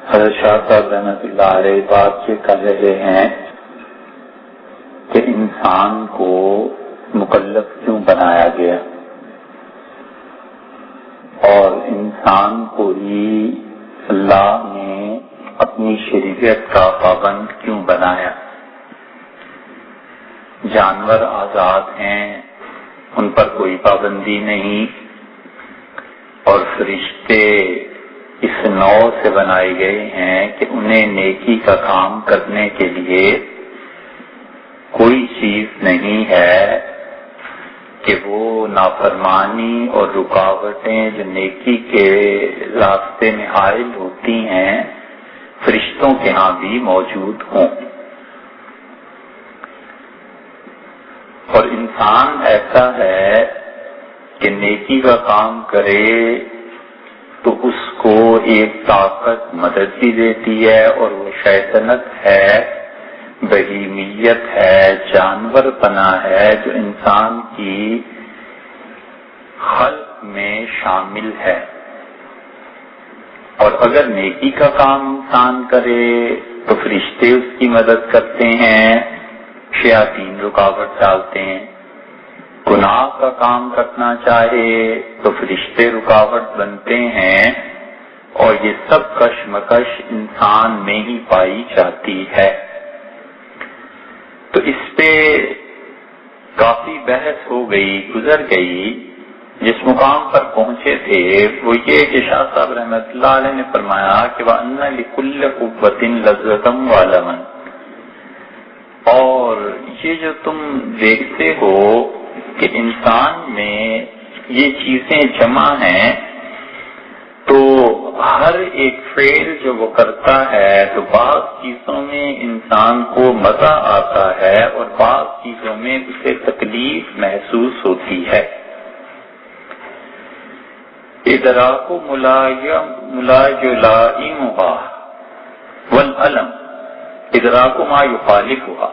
حضرت شاہ صاحب رحمۃ اللہ علیہ بات یہ کر رہے ہیں کہ انسان کو مکلف کیوں بنایا گیا اور انسان کو ہی اللہ نے اپنی شریعت کا پابند کیوں بنایا۔ جانور آزاد ہیں، ان پر کوئی پابندی نہیں، اور فرشتے اس نوع سے بنائے گئے ہیں کہ انہیں نیکی کا کام کرنے کے لیے کوئی چیز نہیں ہے کہ وہ نافرمانی اور رکاوٹیں جو نیکی کے راستے میں حائل ہوتی ہیں فرشتوں کے ہاں بھی موجود ہوں۔ اور انسان ایسا ہے کہ نیکی کا کام کرے تو اس کو ایک طاقت مدد بھی دیتی ہے، اور وہ شیطنت ہے، بہیمیت ہے، جانور پنا ہے جو انسان کی خلق میں شامل ہے۔ اور اگر نیکی کا کام انسان کرے تو فرشتے اس کی مدد کرتے ہیں، شیاطین رکاوٹ ڈالتے ہیں۔ گناہ کا کام کرنا چاہے تو فرشتے رکاوٹ بنتے ہیں، اور یہ سب کشمکش انسان میں ہی پائی جاتی ہے۔ تو اس پہ کافی بحث ہو گئی، گزر گئی۔ جس مقام پر پہنچے تھے وہ یہ کہ شاہ صاحب رحمۃ اللہ علیہ نے فرمایا کہ وَأَنَّ لِكُلِّ قُوَّةٍ لَذَّةً وَأَلَمًا، اور یہ جو تم دیکھتے ہو کہ انسان میں یہ چیزیں جمع ہیں، تو ہر ایک فعل جو وہ کرتا ہے تو بعض چیزوں میں انسان کو مزہ آتا ہے اور بعض چیزوں میں اسے تکلیف محسوس ہوتی ہے۔ ادراک ملائمها والالم ادراک ما یخالفها،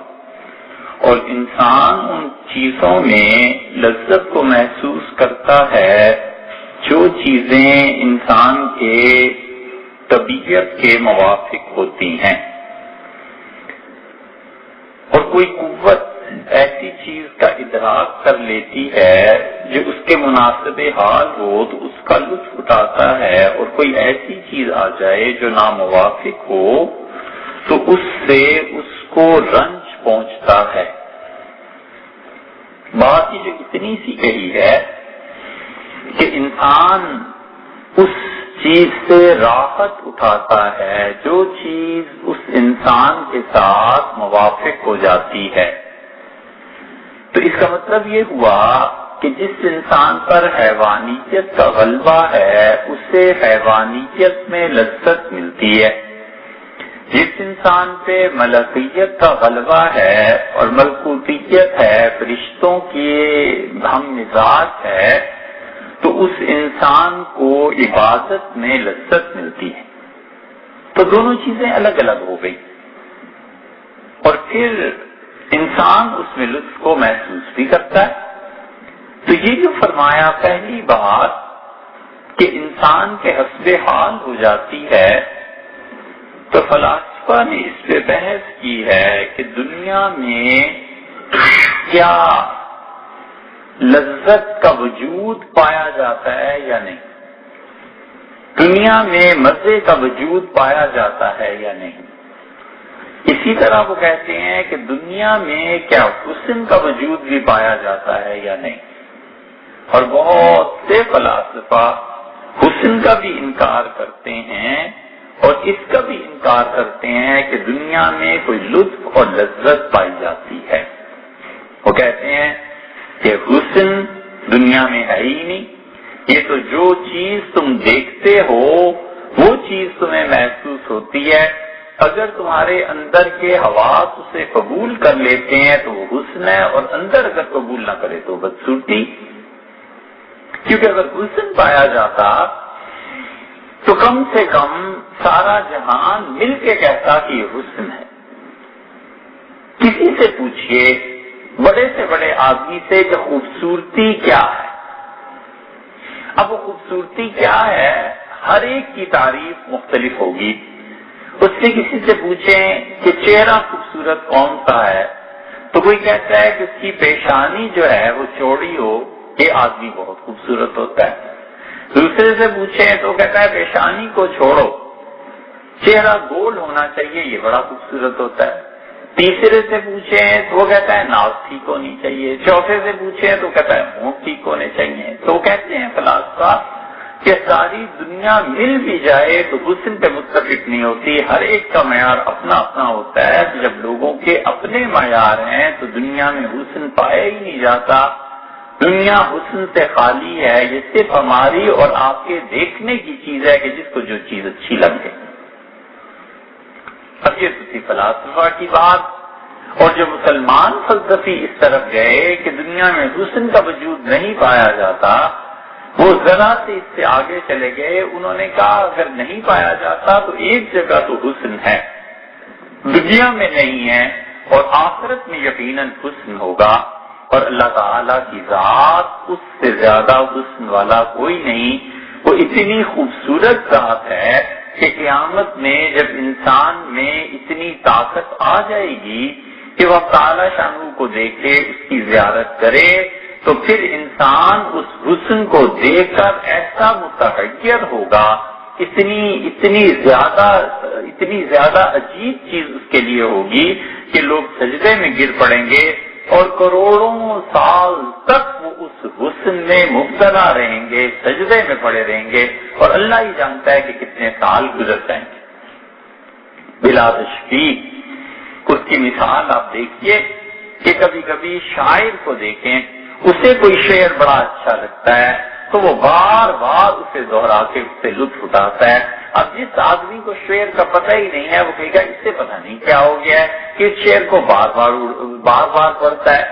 اور انسان ان چیزوں میں لذت کو محسوس کرتا ہے جو چیزیں انسان کے طبیعت کے موافق ہوتی ہیں، اور کوئی قوت ایسی چیز کا ادراک کر لیتی ہے جو اس کے مناسب حال ہو تو اس کا لطف اٹھاتا ہے، اور کوئی ایسی چیز آ جائے جو ناموافق ہو تو اس سے اس کو رنج پہنچتا ہے۔ بات یہ جو اتنی سی کہی ہے کہ انسان اس چیز سے راحت اٹھاتا ہے جو چیز اس انسان کے ساتھ موافق ہو جاتی ہے۔ تو اس کا مطلب یہ ہوا کہ جس انسان پر حیوانیت کا غلبہ ہے اسے حیوانیت میں لذت ملتی ہے، جس انسان پہ ملکیت کا غلبہ ہے اور ملکوتیت ہے، فرشتوں کی ہم مزاج ہے، تو اس انسان کو عبادت میں لذت ملتی ہے۔ تو دونوں چیزیں الگ الگ ہو گئی، اور پھر انسان اس میں لطف کو محسوس بھی کرتا ہے۔ تو یہ جو فرمایا پہلی بات کہ انسان کے حسب حال ہو جاتی ہے، تو فلاسفہ نے اس پہ بحث کی ہے کہ دنیا میں کیا لذت کا وجود پایا جاتا ہے یا نہیں، دنیا میں مزے کا وجود پایا جاتا ہے یا نہیں۔ اسی طرح وہ کہتے ہیں کہ دنیا میں کیا حسن کا وجود بھی پایا جاتا ہے یا نہیں، اور بہت سے فلاسفہ حسن کا بھی انکار کرتے ہیں اور اس کا بھی انکار کرتے ہیں کہ دنیا میں کوئی لطف اور لذت پائی جاتی ہے۔ وہ کہتے ہیں کہ حسن دنیا میں ہے ہی نہیں، یہ تو جو چیز تم دیکھتے ہو وہ چیز تمہیں محسوس ہوتی ہے، اگر تمہارے اندر کے حواس اسے قبول کر لیتے ہیں تو وہ حسن ہے، اور اندر اگر قبول نہ کرے تو بدصورتی، کیونکہ اگر حسن پایا جاتا تو کم سے کم سارا جہان مل کے کہتا کہ یہ حسن ہے۔ کسی سے پوچھئے، بڑے سے بڑے آدمی سے کہ خوبصورتی کیا ہے، اب وہ خوبصورتی کیا ہے ہر ایک کی تعریف مختلف ہوگی۔ اس سے کسی سے پوچھیں کہ چہرہ خوبصورت کون سا ہے تو کوئی کہتا ہے کہ اس کی پیشانی جو ہے وہ چوڑی ہو، یہ آدمی بہت خوبصورت ہوتا ہے۔ دوسرے سے پوچھیں تو کہتا ہے پیشانی کو چھوڑو، چہرہ گول ہونا چاہیے، یہ بڑا خوبصورت ہوتا ہے۔ تیسرے سے پوچھیں تو وہ کہتا ہے ناک ٹھیک ہونی چاہیے، چوتھے سے پوچھیں تو کہتا ہے منہ ٹھیک ہونے چاہیے۔ تو کہتے ہیں فلاسفہ کہ ساری دنیا مل بھی جائے تو حسن پہ متفق نہیں ہوتی، ہر ایک کا معیار اپنا اپنا ہوتا ہے۔ جب لوگوں کے اپنے معیار ہیں تو دنیا میں حسن پایا ہی نہیں جاتا۔ دنیا حسن سے خالی ہے، یہ صرف ہماری اور آپ کے دیکھنے کی چیز ہے کہ جس کو جو چیز اچھی لگے۔ اب یہ تو تھی فلاسفہ کی بات، اور جو مسلمان فلسفی اس طرف گئے کہ دنیا میں حسن کا وجود نہیں پایا جاتا، وہ ذرا سے اس سے آگے چلے گئے۔ انہوں نے کہا اگر نہیں پایا جاتا تو ایک جگہ تو حسن ہے، دنیا میں نہیں ہے، اور آخرت میں یقیناً حسن ہوگا، اور اللہ تعالیٰ کی ذات اس سے زیادہ حسن والا کوئی نہیں۔ وہ اتنی خوبصورت ذات ہے کہ قیامت میں جب انسان میں اتنی طاقت آ جائے گی کہ وہ تعالیٰ شانہ کو دیکھے، اس کی زیارت کرے، تو پھر انسان اس حسن کو دیکھ کر ایسا متحیر ہوگا، اتنی زیادہ عجیب چیز اس کے لیے ہوگی کہ لوگ سجدے میں گر پڑیں گے اور کروڑوں سال تک وہ اس حسن میں مبتلا رہیں گے، سجدے میں پڑے رہیں گے، اور اللہ ہی جانتا ہے کہ کتنے سال گزر جائیں گے۔ بلا تشبیہ اس کی مثال آپ دیکھیے کہ کبھی کبھی شاعر کو دیکھیں، اسے کوئی شعر بڑا اچھا لگتا ہے تو وہ بار بار اسے دہرا کے اس سے لطف اٹھاتا ہے۔ اب جس آدمی کو شعر کا پتہ ہی نہیں ہے وہ کہے گا اس سے پتہ نہیں کیا ہو گیا ہے کہ اس شعر کو بار بار پڑھتا ہے۔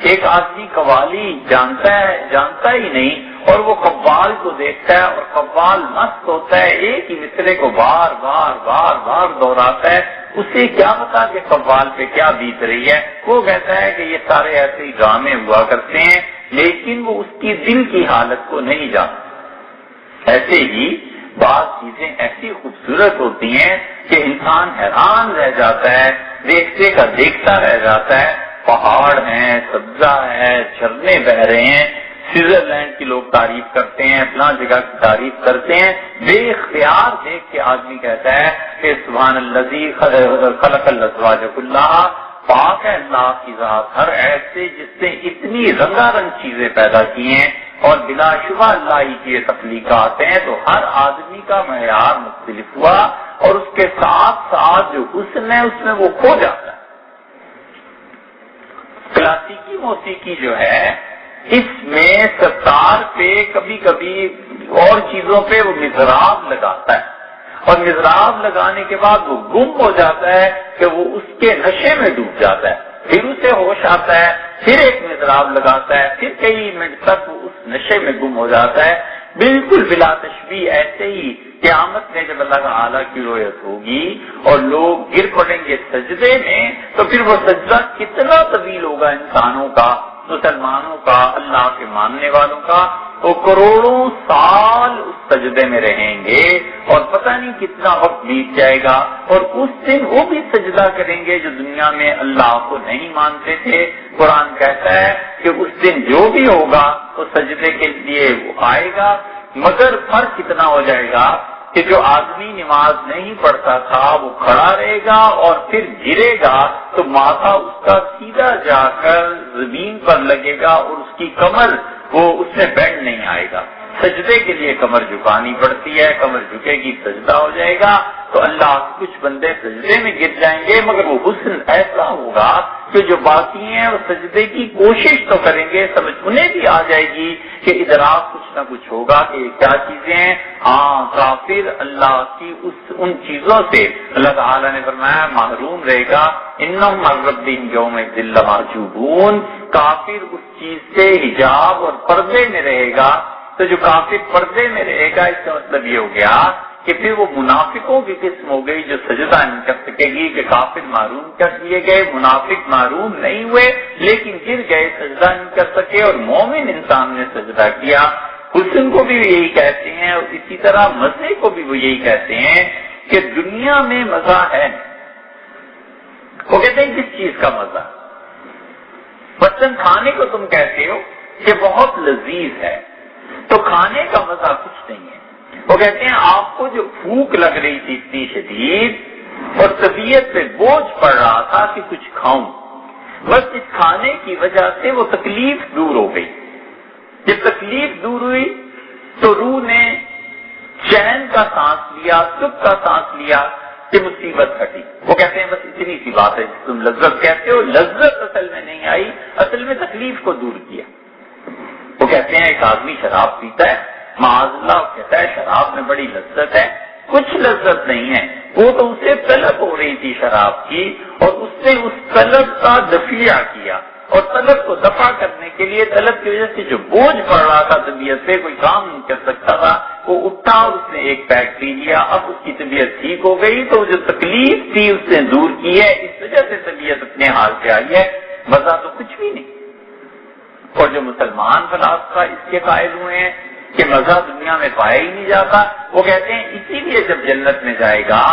ایک آدمی قوالی جانتا ہی نہیں اور وہ قوال کو دیکھتا ہے اور قوال مست ہوتا ہے، ایک ہی مصرے کو بار بار دہراتا ہے، اسے کیا پتا کہ قوال پہ کیا بیت رہی ہے۔ وہ کہتا ہے کہ یہ سارے ایسے ہی ڈرامے ہوا کرتے ہیں، لیکن وہ اس کی دل کی حالت کو نہیں جانتا۔ ایسے ہی بعض چیزیں ایسی خوبصورت ہوتی ہیں کہ انسان حیران رہ جاتا ہے، دیکھتے کا دیکھتا رہ جاتا ہے۔ پہاڑ ہیں، سبزہ ہے، جھرنے بہ رہے ہیں، سوئٹزرلینڈ کی لوگ تعریف کرتے ہیں، فلاں جگہ کی تعریف کرتے ہیں، بے اختیار دیکھ کے آدمی کہتا ہے کہ سبحان الذی خلق الازواج کلھا، پاک ہے اللہ کی ذات ہر ایسے جس نے اتنی رنگا رنگ چیزیں پیدا کی ہیں، اور بلا شبہ اللہ ہی کی یہ تخلیقات ہیں۔ تو ہر آدمی کا معیار مختلف ہوا، اور اس کے ساتھ ساتھ جو حسن ہے اس میں وہ کھو جاتا ہے۔ کلاسیکی موسیقی جو ہے اس میں ستار پہ کبھی کبھی اور چیزوں پہ وہ مضراب لگاتا ہے، اور مضراب لگانے کے بعد وہ گم ہو جاتا ہے کہ وہ اس کے نشے میں ڈوب جاتا ہے، پھر اسے ہوش آتا ہے، پھر ایک مضراب لگاتا ہے، پھر کئی منٹ تک وہ اس نشے میں گم ہو جاتا ہے۔ بالکل بلا تشبیہ ایسے ہی قیامت میں جب اللہ تعالیٰ کی رویت ہوگی اور لوگ گر پڑیں گے سجدے میں، تو پھر وہ سجدہ کتنا طویل ہوگا انسانوں کا، مسلمانوں کا، اللہ کے ماننے والوں کا، وہ کروڑوں سال اس سجدے میں رہیں گے اور پتہ نہیں کتنا وقت بیت جائے گا، اور اس دن وہ بھی سجدہ کریں گے جو دنیا میں اللہ کو نہیں مانتے تھے۔ قرآن کہتا ہے کہ اس دن جو بھی ہوگا تو سجدے کے لیے وہ آئے گا، مگر فرق کتنا ہو جائے گا کہ جو آدمی نماز نہیں پڑھتا تھا وہ کھڑا رہے گا اور پھر گرے گا تو ماتھا اس کا سیدھا جا کر زمین پر لگے گا اور اس کی کمر وہ اس میں بینڈ نہیں آئے گا۔ سجدے کے لیے کمر جھکانی پڑتی ہے، کمر جھکے گی سجدہ ہو جائے گا، تو اللہ کچھ بندے سجدے میں گر جائیں گے، مگر وہ حسن ایسا ہوگا کہ جو باقی ہیں وہ سجدے کی کوشش تو کریں گے، سمجھ انہیں بھی آ جائے گی کہ ادراک کچھ نہ کچھ ہوگا کہ یہ کیا چیزیں ہیں۔ ہاں کافر اللہ کی ان چیزوں سے اللہ تعالیٰ نے فرمایا محروم رہے گا، انہم عن ربہم یومئذ لمحجوبون، کافر اس چیز سے حجاب اور پردے میں رہے گا۔ تو جو کافر پردے میں رہے گا اس کا مطلب یہ ہو گیا کہ پھر وہ منافقوں کی قسم ہو گئی جو سجدہ نہیں کر سکے گی، کہ کافر محروم کر دیے گئے، منافق محروم نہیں ہوئے لیکن گر گئے، سجدہ نہیں کر سکے، اور مومن انسان نے سجدہ کیا۔ حسن کو بھی یہی کہتے ہیں، اور اسی طرح مزے کو بھی وہ یہی کہتے ہیں کہ دنیا میں مزہ ہے. وہ کہتے ہیں کس چیز کا مزہ؟ مثلاً کھانے کو تم کہتے ہو کہ بہت لذیذ ہے، تو کھانے کا مزہ کچھ نہیں ہے. وہ کہتے ہیں آپ کو جو بھوک لگ رہی تھی اتنی شدید اور طبیعت پہ بوجھ پڑ رہا تھا کہ کچھ کھاؤں، بس اس کھانے کی وجہ سے وہ تکلیف دور ہو گئی. جب تکلیف دور ہوئی تو روح نے چین کا سانس لیا، سکھ کا سانس لیا کہ مصیبت ہٹی. وہ کہتے ہیں بس اتنی سی بات ہے. تم لذت کہتے ہو، لذت اصل میں نہیں آئی، اصل میں تکلیف کو دور کیا. وہ کہتے ہیں ایک آدمی شراب پیتا ہے، معاذ اللہ کہتا ہے شراب میں بڑی لذت ہے. کچھ لذت نہیں ہے، وہ تو اسے طلب ہو رہی تھی شراب کی، اور اس نے اس طلب کا دفیع کیا، اور طلب کو دفع کرنے کے لیے طلب کی وجہ سے جو بوجھ پڑ رہا تھا طبیعت پہ، کوئی کام نہیں کر سکتا تھا، وہ اٹھا اور اس نے ایک پیک پی لیا. اب اس کی طبیعت ٹھیک ہو گئی، تو جو تکلیف تھی اس نے دور کی ہے، اس وجہ سے طبیعت اپنے حال پہ آئی ہے. مزہ تو کچھ بھی نہیں. اور جو مسلمان فلاسفہ اس کے قائل ہوئے ہیں کہ مزہ دنیا میں پایا ہی نہیں جاتا، وہ کہتے ہیں اسی لیے جب جنت میں جائے گا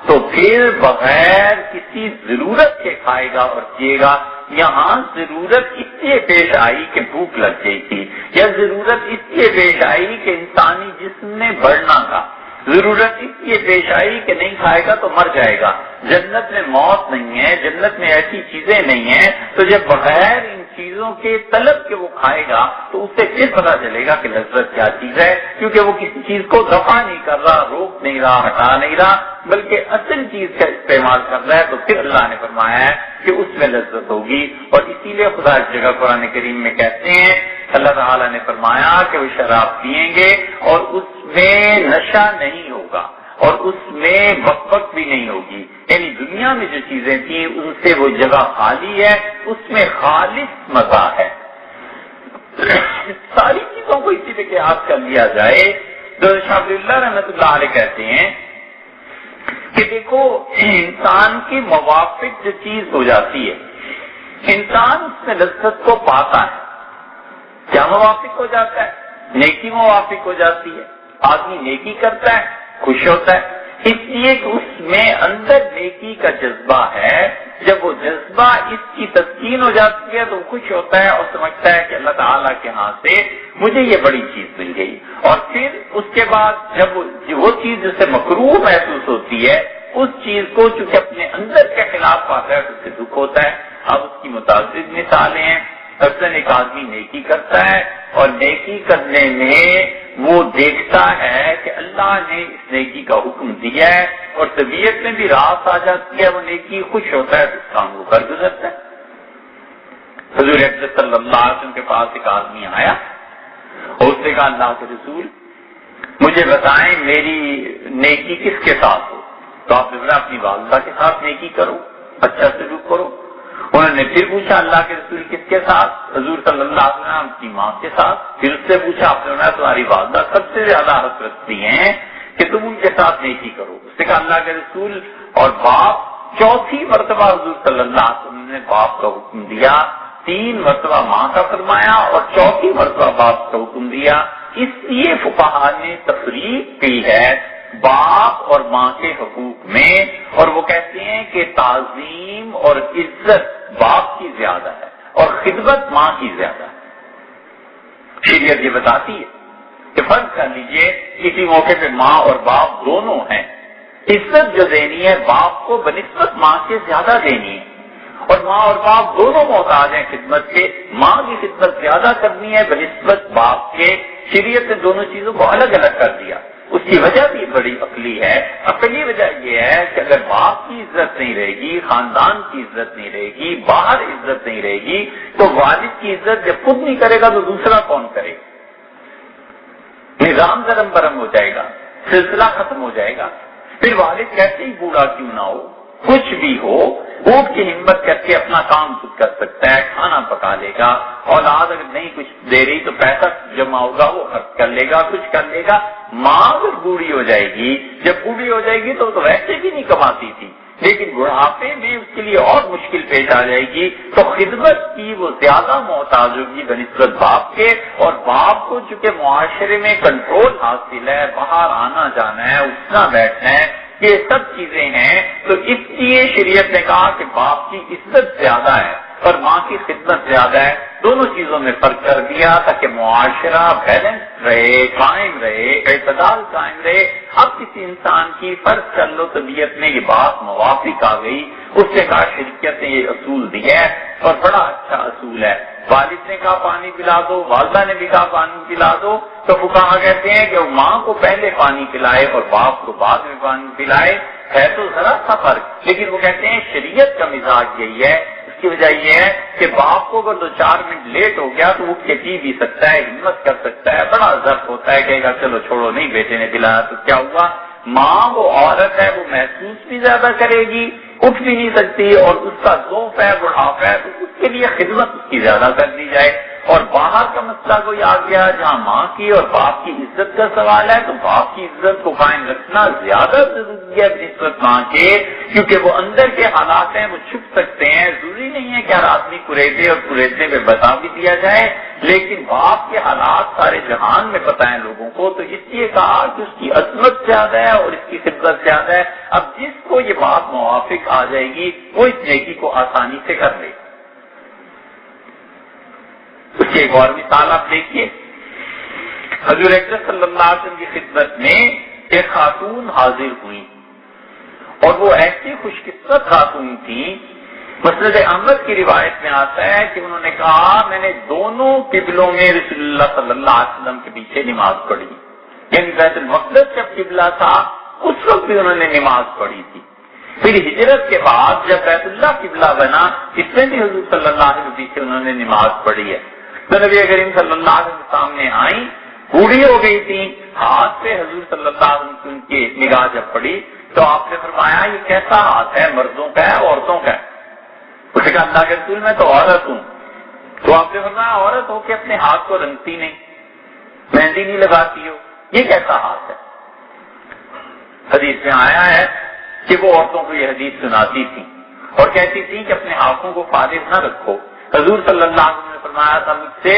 تو پھر بغیر کسی ضرورت کے کھائے گا اور پیے گا. یہاں ضرورت اس لیے پیش آئی کہ بھوک لگ گئی تھی، یا ضرورت اس لیے پیش آئی کہ انسانی جسم نے بڑھنا تھا، ضرورت اس لیے پیش آئی کہ نہیں کھائے گا تو مر جائے گا. جنت میں موت نہیں ہے، جنت میں ایسی چیزیں نہیں ہیں. تو جب بغیر ان چیزوں کے طلب کے وہ کھائے گا تو اس سے پھر پتا چلے گا کہ لذت کیا چیز ہے، کیونکہ وہ کسی چیز کو دفع نہیں کر رہا، روک نہیں رہا، ہٹا نہیں رہا، بلکہ اصل چیز کا استعمال کر رہا ہے. تو پھر اللہ نے فرمایا ہے کہ اس میں لذت ہوگی. اور اسی لیے خدا اس جگہ قرآن کریم میں کہتے ہیں، اللہ تعالیٰ نے فرمایا کہ وہ شراب پیئیں گے اور اس میں نشہ نہیں ہوگا اور اس میں بک بھی نہیں ہوگی. یعنی دنیا میں جو چیزیں تھیں ان سے وہ جگہ خالی ہے، اس میں خالص مزہ ہے. ساری چیزوں کو اسی پہ قیاس کر لیا جائے تو شاہ اللہ رحمۃ اللہ علیہ کہتے ہیں کہ دیکھو انسان کی موافق جو چیز ہو جاتی ہے، انسان اس میں لذت کو پاتا ہے. کیا موافق ہو جاتا ہے؟ نیکی موافق ہو جاتی ہے. آدمی نیکی کرتا ہے، خوش ہوتا ہے، اس لیے کہ اس میں اندر نیکی کا جذبہ ہے. جب وہ جذبہ اس کی تسکین ہو جاتی ہے تو وہ خوش ہوتا ہے اور سمجھتا ہے کہ اللہ تعالیٰ کے ہاں سے مجھے یہ بڑی چیز مل گئی. اور پھر اس کے بعد جب وہ چیز جسے مکروہ محسوس ہوتی ہے، اس چیز کو چونکہ اپنے اندر کے خلاف پاتا ہے تو اسے دکھ ہوتا ہے. اب اس کی متعدد مثالیں ہیں. اکثر ایک آدمی نیکی کرتا ہے اور نیکی کرنے میں وہ دیکھتا ہے کہ اللہ نے اس نیکی کا حکم دیا ہے اور طبیعت میں بھی راحت آ جاتی ہے، وہ نیکی خوش ہوتا ہے تو اس کام کو کر گزرتا ہے. حضور اقدس صلی اللہ علیہ وسلم کے پاس ایک آدمی آیا اور اس نے کہا اللہ کے رسول مجھے بتائیں میری نیکی کس کے ساتھ ہو؟ تو آپ نے اپنی والدہ کے ساتھ نیکی کرو، اچھا سلوک کرو. انہوں نے پھر پوچھا اللہ کے رسول کس کے ساتھ؟ حضور صلی اللہ علیہ وسلم کی ماں کے ساتھ. پھر اس سے پوچھا آپ نے تمہاری والدہ سب سے زیادہ حق رکھتی ہیں کہ تم ان کے ساتھ نیکی کرو. اس نے کہا اللہ کے رسول اور باپ. چوتھی مرتبہ حضور صلی اللہ علیہ وسلم نے باپ کا حکم دیا، 3 مرتبہ ماں کا فرمایا اور چوتھی مرتبہ باپ کا حکم دیا. اس لیے فقہاء نے تفریق کی ہے باپ اور ماں کے حقوق میں، اور وہ کہتے ہیں کہ تعظیم اور عزت باپ کی زیادہ ہے اور خدمت ماں کی زیادہ ہے. شریعت یہ بتاتی ہے کہ فرض کر لیجئے کسی موقع پہ ماں اور باپ دونوں ہیں، عزت جو دینی ہے باپ کو بنسبت ماں کے زیادہ دینی ہے، اور ماں اور باپ دونوں محتاج ہیں خدمت کے. ماں کی خدمت زیادہ کرنی ہے بنسبت باپ کے. شریعت نے دونوں چیزوں کو الگ الگ کر دیا. اس کی وجہ بھی بڑی عقلی ہے. عقلی وجہ یہ ہے کہ اگر باپ کی عزت نہیں رہے گی، خاندان کی عزت نہیں رہے گی، باہر عزت نہیں رہے گی، تو والد کی عزت جب خود نہیں کرے گا تو دوسرا کون کرے گا؟ نظام درم برم ہو جائے گا، سلسلہ ختم ہو جائے گا. پھر والد کیسے ہی بوڑھا کیوں نہ ہو، کچھ بھی ہو، اٹھ کی ہمت کر کے اپنا کام خود کر سکتا ہے، کھانا پکا لے گا. اولاد اگر نہیں کچھ دے رہی تو پیسہ جمع ہوگا وہ خرچ کر لے گا، کچھ کر لے گا. ماں اگر بوڑھی ہو جائے گی، جب بوڑھی ہو جائے گی تو ویسے بھی نہیں کماتی تھی، لیکن بڑھاپے میں اس کے لیے اور مشکل پیش آ جائے گی تو خدمت کی وہ زیادہ محتاج ہوگی بنسبت باپ کے. اور باپ کو چونکہ معاشرے میں کنٹرول حاصل ہے، باہر آنا جانا ہے، اٹھنا بیٹھنا ہے، یہ سب چیزیں ہیں، تو اس لیے شریعت نے کہا کہ باپ کی عزت زیادہ ہے اور ماں کی خدمت زیادہ ہے. دونوں چیزوں میں فرق کر دیا تاکہ معاشرہ بیلنس رہے، قائم رہے، اعتدال قائم رہے. اب کسی انسان کی فرض کر لو طبیعت میں یہ بات موافق آ گئی، اس نے کہا شریعت نے یہ اصول دیا ہے اور بڑا اچھا اصول ہے. والد نے کہا پانی پلا دو، والدہ نے بھی کہا پانی پلا دو، تو فقہا کہتے ہیں کہ وہ ماں کو پہلے پانی پلائے اور باپ کو بعد میں پانی پلائے. ہے تو ذرا سا فرق، لیکن وہ کہتے ہیں شریعت کا مزاج یہی ہے. اس کی وجہ یہ ہے کہ باپ کو اگر 2-4 منٹ لیٹ ہو گیا تو وہ پی بھی سکتا ہے، ہمت کر سکتا ہے، بڑا ضبط ہوتا ہے، کہے گا چلو چھوڑو نہیں بیٹے نے پلایا تو کیا ہوا. ماں وہ عورت ہے، وہ محسوس بھی زیادہ کرے گی، اٹھ بھی نہیں سکتی، اور اس کا ذوف ہے، بڑھاپا ہے، تو اس کے لیے خدمت اس کی زیادہ کر دی جائے. اور باہر کا مسئلہ کوئی آ گیا جہاں ماں کی اور باپ کی عزت کا سوال ہے تو باپ کی عزت کو قائم رکھنا زیادہ ضروری ہے نسبت ماں کے، کیونکہ وہ اندر کے حالات ہیں، وہ چھپ سکتے ہیں. ضروری نہیں ہے کہ ہر آدمی قریدے اور قریدے میں بتا بھی دیا جائے، لیکن باپ کے حالات سارے جہان میں پتہ ہیں لوگوں کو، تو اس لیے کہا کہ اس کی عظمت زیادہ ہے اور اس کی خدمت زیادہ ہے. اب جس کو یہ بات موافق آ جائے گی وہ اس نیکی کو آسانی سے کر لے. اس کی ایک اور مثال آپ دیکھیے، حضور اکرم صلی اللہ علیہ وسلم کی خدمت میں ایک خاتون حاضر ہوئی اور وہ ایسی خوش قسمت خاتون تھی. مسند احمد کی روایت میں آتا ہے کہ انہوں نے کہا میں نے دونوں قبلوں میں رسول اللہ صلی اللہ علیہ وسلم کے پیچھے نماز پڑھی، یعنی بیت المقدس جب قبلہ تھا اس وقت بھی انہوں نے نماز پڑھی تھی. پھر ہجرت کے بعد جب بیت اللہ قبلہ بنا اس میں بھی حضور صلی اللہ علیہ وسلم کے پیچھے انہوں نے نماز پڑھی ہے. تو نبی کریم صلی اللہ علیہ وسلم سامنے آئی، بوڑھی ہو گئی تھی، ہاتھ پہ حضور صلی اللہ علیہ وسلم کی نگاہ جب پڑی تو آپ نے فرمایا یہ کیسا ہاتھ ہے، مردوں کا ہے عورتوں کا ہے؟ اس نے کہا اللہ کے رسول میں تو عورت ہوں. تو آپ نے فرمایا عورت ہو کے اپنے ہاتھ کو رنگتی نہیں، مہندی نہیں لگاتی ہو، یہ کیسا ہاتھ ہے؟ حدیث میں آیا ہے کہ وہ عورتوں کو یہ حدیث سناتی تھی اور کہتی تھی کہ اپنے ہاتھوں کو فارغ نہ رکھو. حضور صلی اللہ علیہ وسلم نے فرمایا تھا مجھ سے،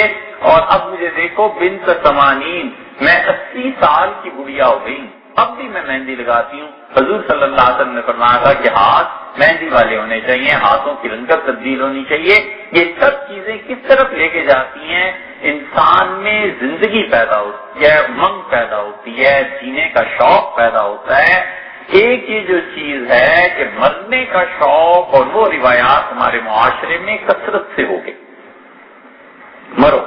اور اب مجھے دیکھو بنت 80، میں 80 سال کی بڑھیا ہو گئی، اب بھی میں مہندی لگاتی ہوں. حضور صلی اللہ علیہ وسلم نے فرمایا تھا کہ ہاتھ مہندی والے ہونے چاہیے، ہاتھوں کی رنگت تبدیل ہونی چاہیے. یہ سب چیزیں کس طرف لے کے جاتی ہیں؟ انسان میں زندگی پیدا ہوتی ہے، امنگ پیدا ہوتی ہے، جینے کا شوق پیدا ہوتا ہے. ایک یہ جو چیز ہے کہ مرنے کا شوق اور وہ روایات ہمارے معاشرے میں کثرت سے ہو گئی، مرو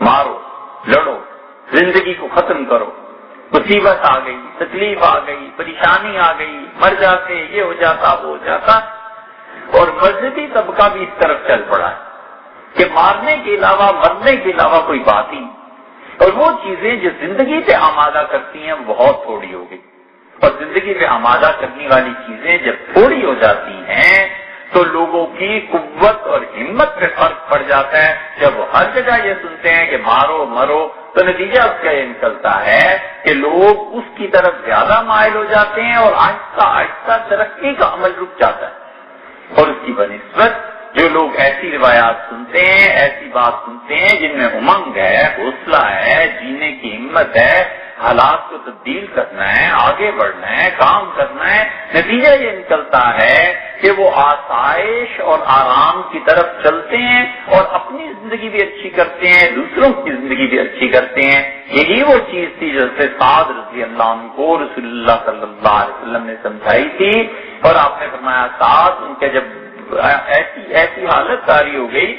مارو لڑو، زندگی کو ختم کرو، مصیبت آ گئی، تکلیف آ گئی، پریشانی آ گئی، مر جاتے، یہ ہو جاتا وہ ہو جاتا. اور مذہبی طبقہ بھی اس طرف چل پڑا ہے کہ مارنے کے علاوہ مرنے کے علاوہ کوئی بات ہی نہیں، اور وہ چیزیں جو زندگی پہ آمادہ کرتی ہیں بہت تھوڑی ہو گئی. اور زندگی پہ آمادہ کرنے والی چیزیں جب تھوڑی ہو جاتی ہیں تو لوگوں کی قوت اور ہمت پہ فرق پڑ جاتا ہے. جب وہ ہر جگہ یہ سنتے ہیں کہ مارو مرو تو نتیجہ اس کا یہ نکلتا ہے کہ لوگ اس کی طرف زیادہ مائل ہو جاتے ہیں اور آہستہ آہستہ ترقی کا عمل رک جاتا ہے. اور اس کی بنسبت جو لوگ ایسی روایات سنتے ہیں، ایسی بات سنتے ہیں جن میں امنگ ہے، حوصلہ ہے، جینے کی ہمت ہے، حالات کو تبدیل کرنا ہے، آگے بڑھنا ہے، کام کرنا ہے، نتیجہ یہ نکلتا ہے کہ وہ آسائش اور آرام کی طرف چلتے ہیں اور اپنی زندگی بھی اچھی کرتے ہیں، دوسروں کی زندگی بھی اچھی کرتے ہیں. یہی وہ چیز تھی جیسے سعد رضی اللہ عنہ کو رسول اللہ صلی اللہ علیہ وسلم نے سمجھائی تھی، اور آپ نے فرمایا سعد ان کے جب ایسی حالت جاری ہو گئی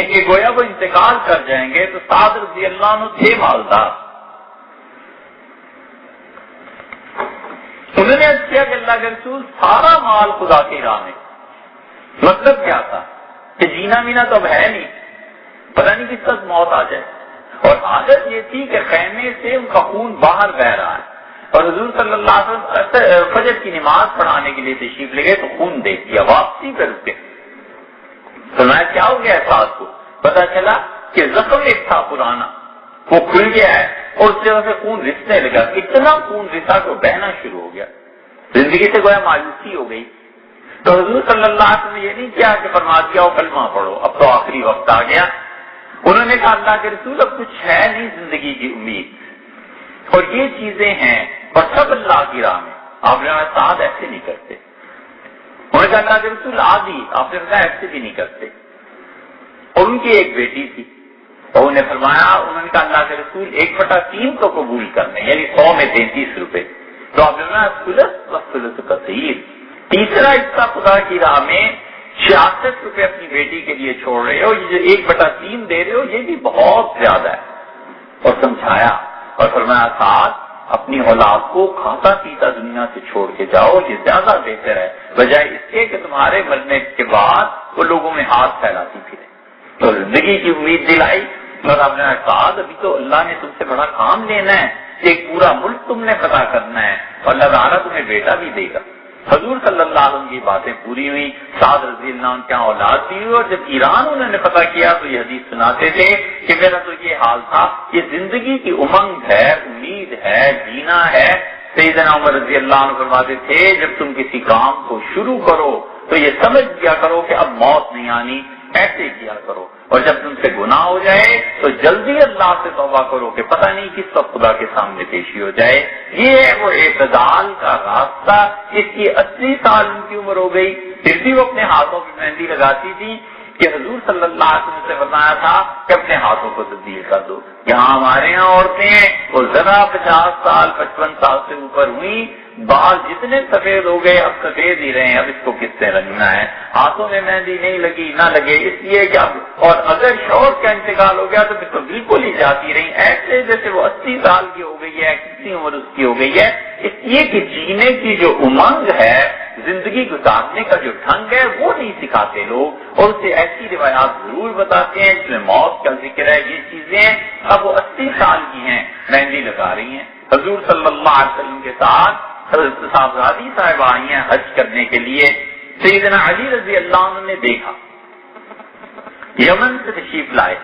کہ گویا وہ انتقال کر جائیں گے تو سعد رضی اللہ عنہ تھے مالدار. انہوں نے کیا کہ اللہ کے رسول سارا مال خدا کی راہ میں. مطلب کیا تھا کہ جینا مینا تو اب ہے نہیں، پتہ نہیں کس وقت موت آ جائے. اور عادت یہ تھی کہ خیمے سے ان کا خون باہر بہ رہا ہے، اور حضور صلی اللہ علیہ وسلم فجر کی نماز پڑھانے کے لیے تشریف لے گئے تو خون دیکھ دیا، واپسی پہ رکے. فرمایا کیا ہو گیا احساس کو؟ پتا چلا کہ زخم ایک تھا پرانا، وہ کھل گیا ہے اور اس جگہ سے خون رسنے لگا. اتنا خون رسا کہ بہنا شروع ہو گیا، زندگی سے گویا مایوسی ہو گئی. تو حضور صلی اللہ علیہ وسلم نے یہ نہیں کیا کہ فرما دیا ہو کلمہ پڑھو، اب تو آخری وقت آ گیا. انہوں نے کہا اللہ کے رسول اب کچھ ہے نہیں زندگی کی امید، اور یہ چیزیں ہیں اور سب اللہ کی راہ میں. آپ نے کہا سعد ایسے نہیں کرتے. انہوں نے کہا اللہ کے رسول آدھی. آپ نے کہا ایسے بھی نہیں کرتے. اور ان کی ایک بیٹی تھی اور انہیں فرمایا, انہوں نے کہا اللہ کے رسول 1/3 تو قبول کرنے, یعنی 100 میں 33 روپے. تو آپ نے کہا ثلث کثیر, تیسرا حصہ خدا کی راہ میں 66 روپے اپنی بیٹی کے لیے چھوڑ رہے ہو, یہ جو 1/3 دے رہے ہو یہ بھی بہت زیادہ ہے. اور سمجھایا اور فرمایا ساتھ اپنی اولاد کو کھاتا پیتا دنیا سے چھوڑ کے جاؤ, یہ زیادہ بہتر ہے بجائے اس کے کہ تمہارے مرنے کے بعد وہ لوگوں میں ہاتھ پھیلاتی پھرے. تو زندگی کی امید دلائی. اور آپ نے کہا ابھی تو اللہ نے تم سے بڑا کام لینا ہے, ایک پورا ملک تم نے فتح کرنا ہے اور اللہ تعالیٰ تمہیں بیٹا بھی دے گا. حضور صلی اللہ علیہ وسلم کی باتیں پوری ہوئی. سعد رضی اللہ عنہ کے اولاد بھی ہوئی, اور جب ایران انہوں نے فتح کیا تو یہ حدیث سناتے تھے کہ میرا تو یہ حال تھا, یہ زندگی کی امنگ ہے, امید ہے, جینا ہے. سیدنا عمر رضی اللہ عنہ فرماتے تھے جب تم کسی کام کو شروع کرو تو یہ سمجھ کیا کرو کہ اب موت نہیں آنی, ایسے کیا کرو. اور جب تم سے گناہ ہو جائے تو جلدی اللہ سے توبہ کرو کہ پتہ نہیں کس وقت خدا کے سامنے پیشی ہو جائے. یہ ہے وہ اعتدال کا راستہ. اس کی 80 سال ان کی عمر ہو گئی, پھر بھی وہ اپنے ہاتھوں پہ مہندی لگاتی تھی کہ حضور صلی اللہ علیہ وسلم سے بتایا تھا کہ اپنے ہاتھوں کو تبدیل کر دو. یہاں ہمارے یہاں عورتیں وہ ذرا 50 سال 55 سال سے اوپر ہوئی, بال جتنے سفید ہو گئے اب سفید ہی رہے, اب اس کو کس سے رنگنا ہے. ہاتھوں میں مہندی نہیں لگی نہ لگے, اس لیے کہ اب اور اگر شوہر کا انتقال ہو گیا تو پھر تو بالکل ہی جاتی رہی, ایسے جیسے وہ 80 سال کی ہو گئی ہے, کتنی عمر اس کی ہو گئی ہے. اس لیے کہ جینے کی جو امنگ ہے, زندگی گزارنے کا جو ڈھنگ ہے وہ نہیں سکھاتے لوگ, اور اسے ایسی روایات ضرور بتاتے ہیں جس میں موت کا ذکر ہے. یہ چیزیں اب وہ 80 سال کی ہیں, مہندی لگا رہی ہیں. حضور صلی اللہ علیہ وسلم کے ساتھ حضرت صاحبزادی صاحب آئی ہیں حج کرنے کے لیے. سیدنا علی رضی اللہ عنہ نے دیکھا, یمن سے تشریف لائے,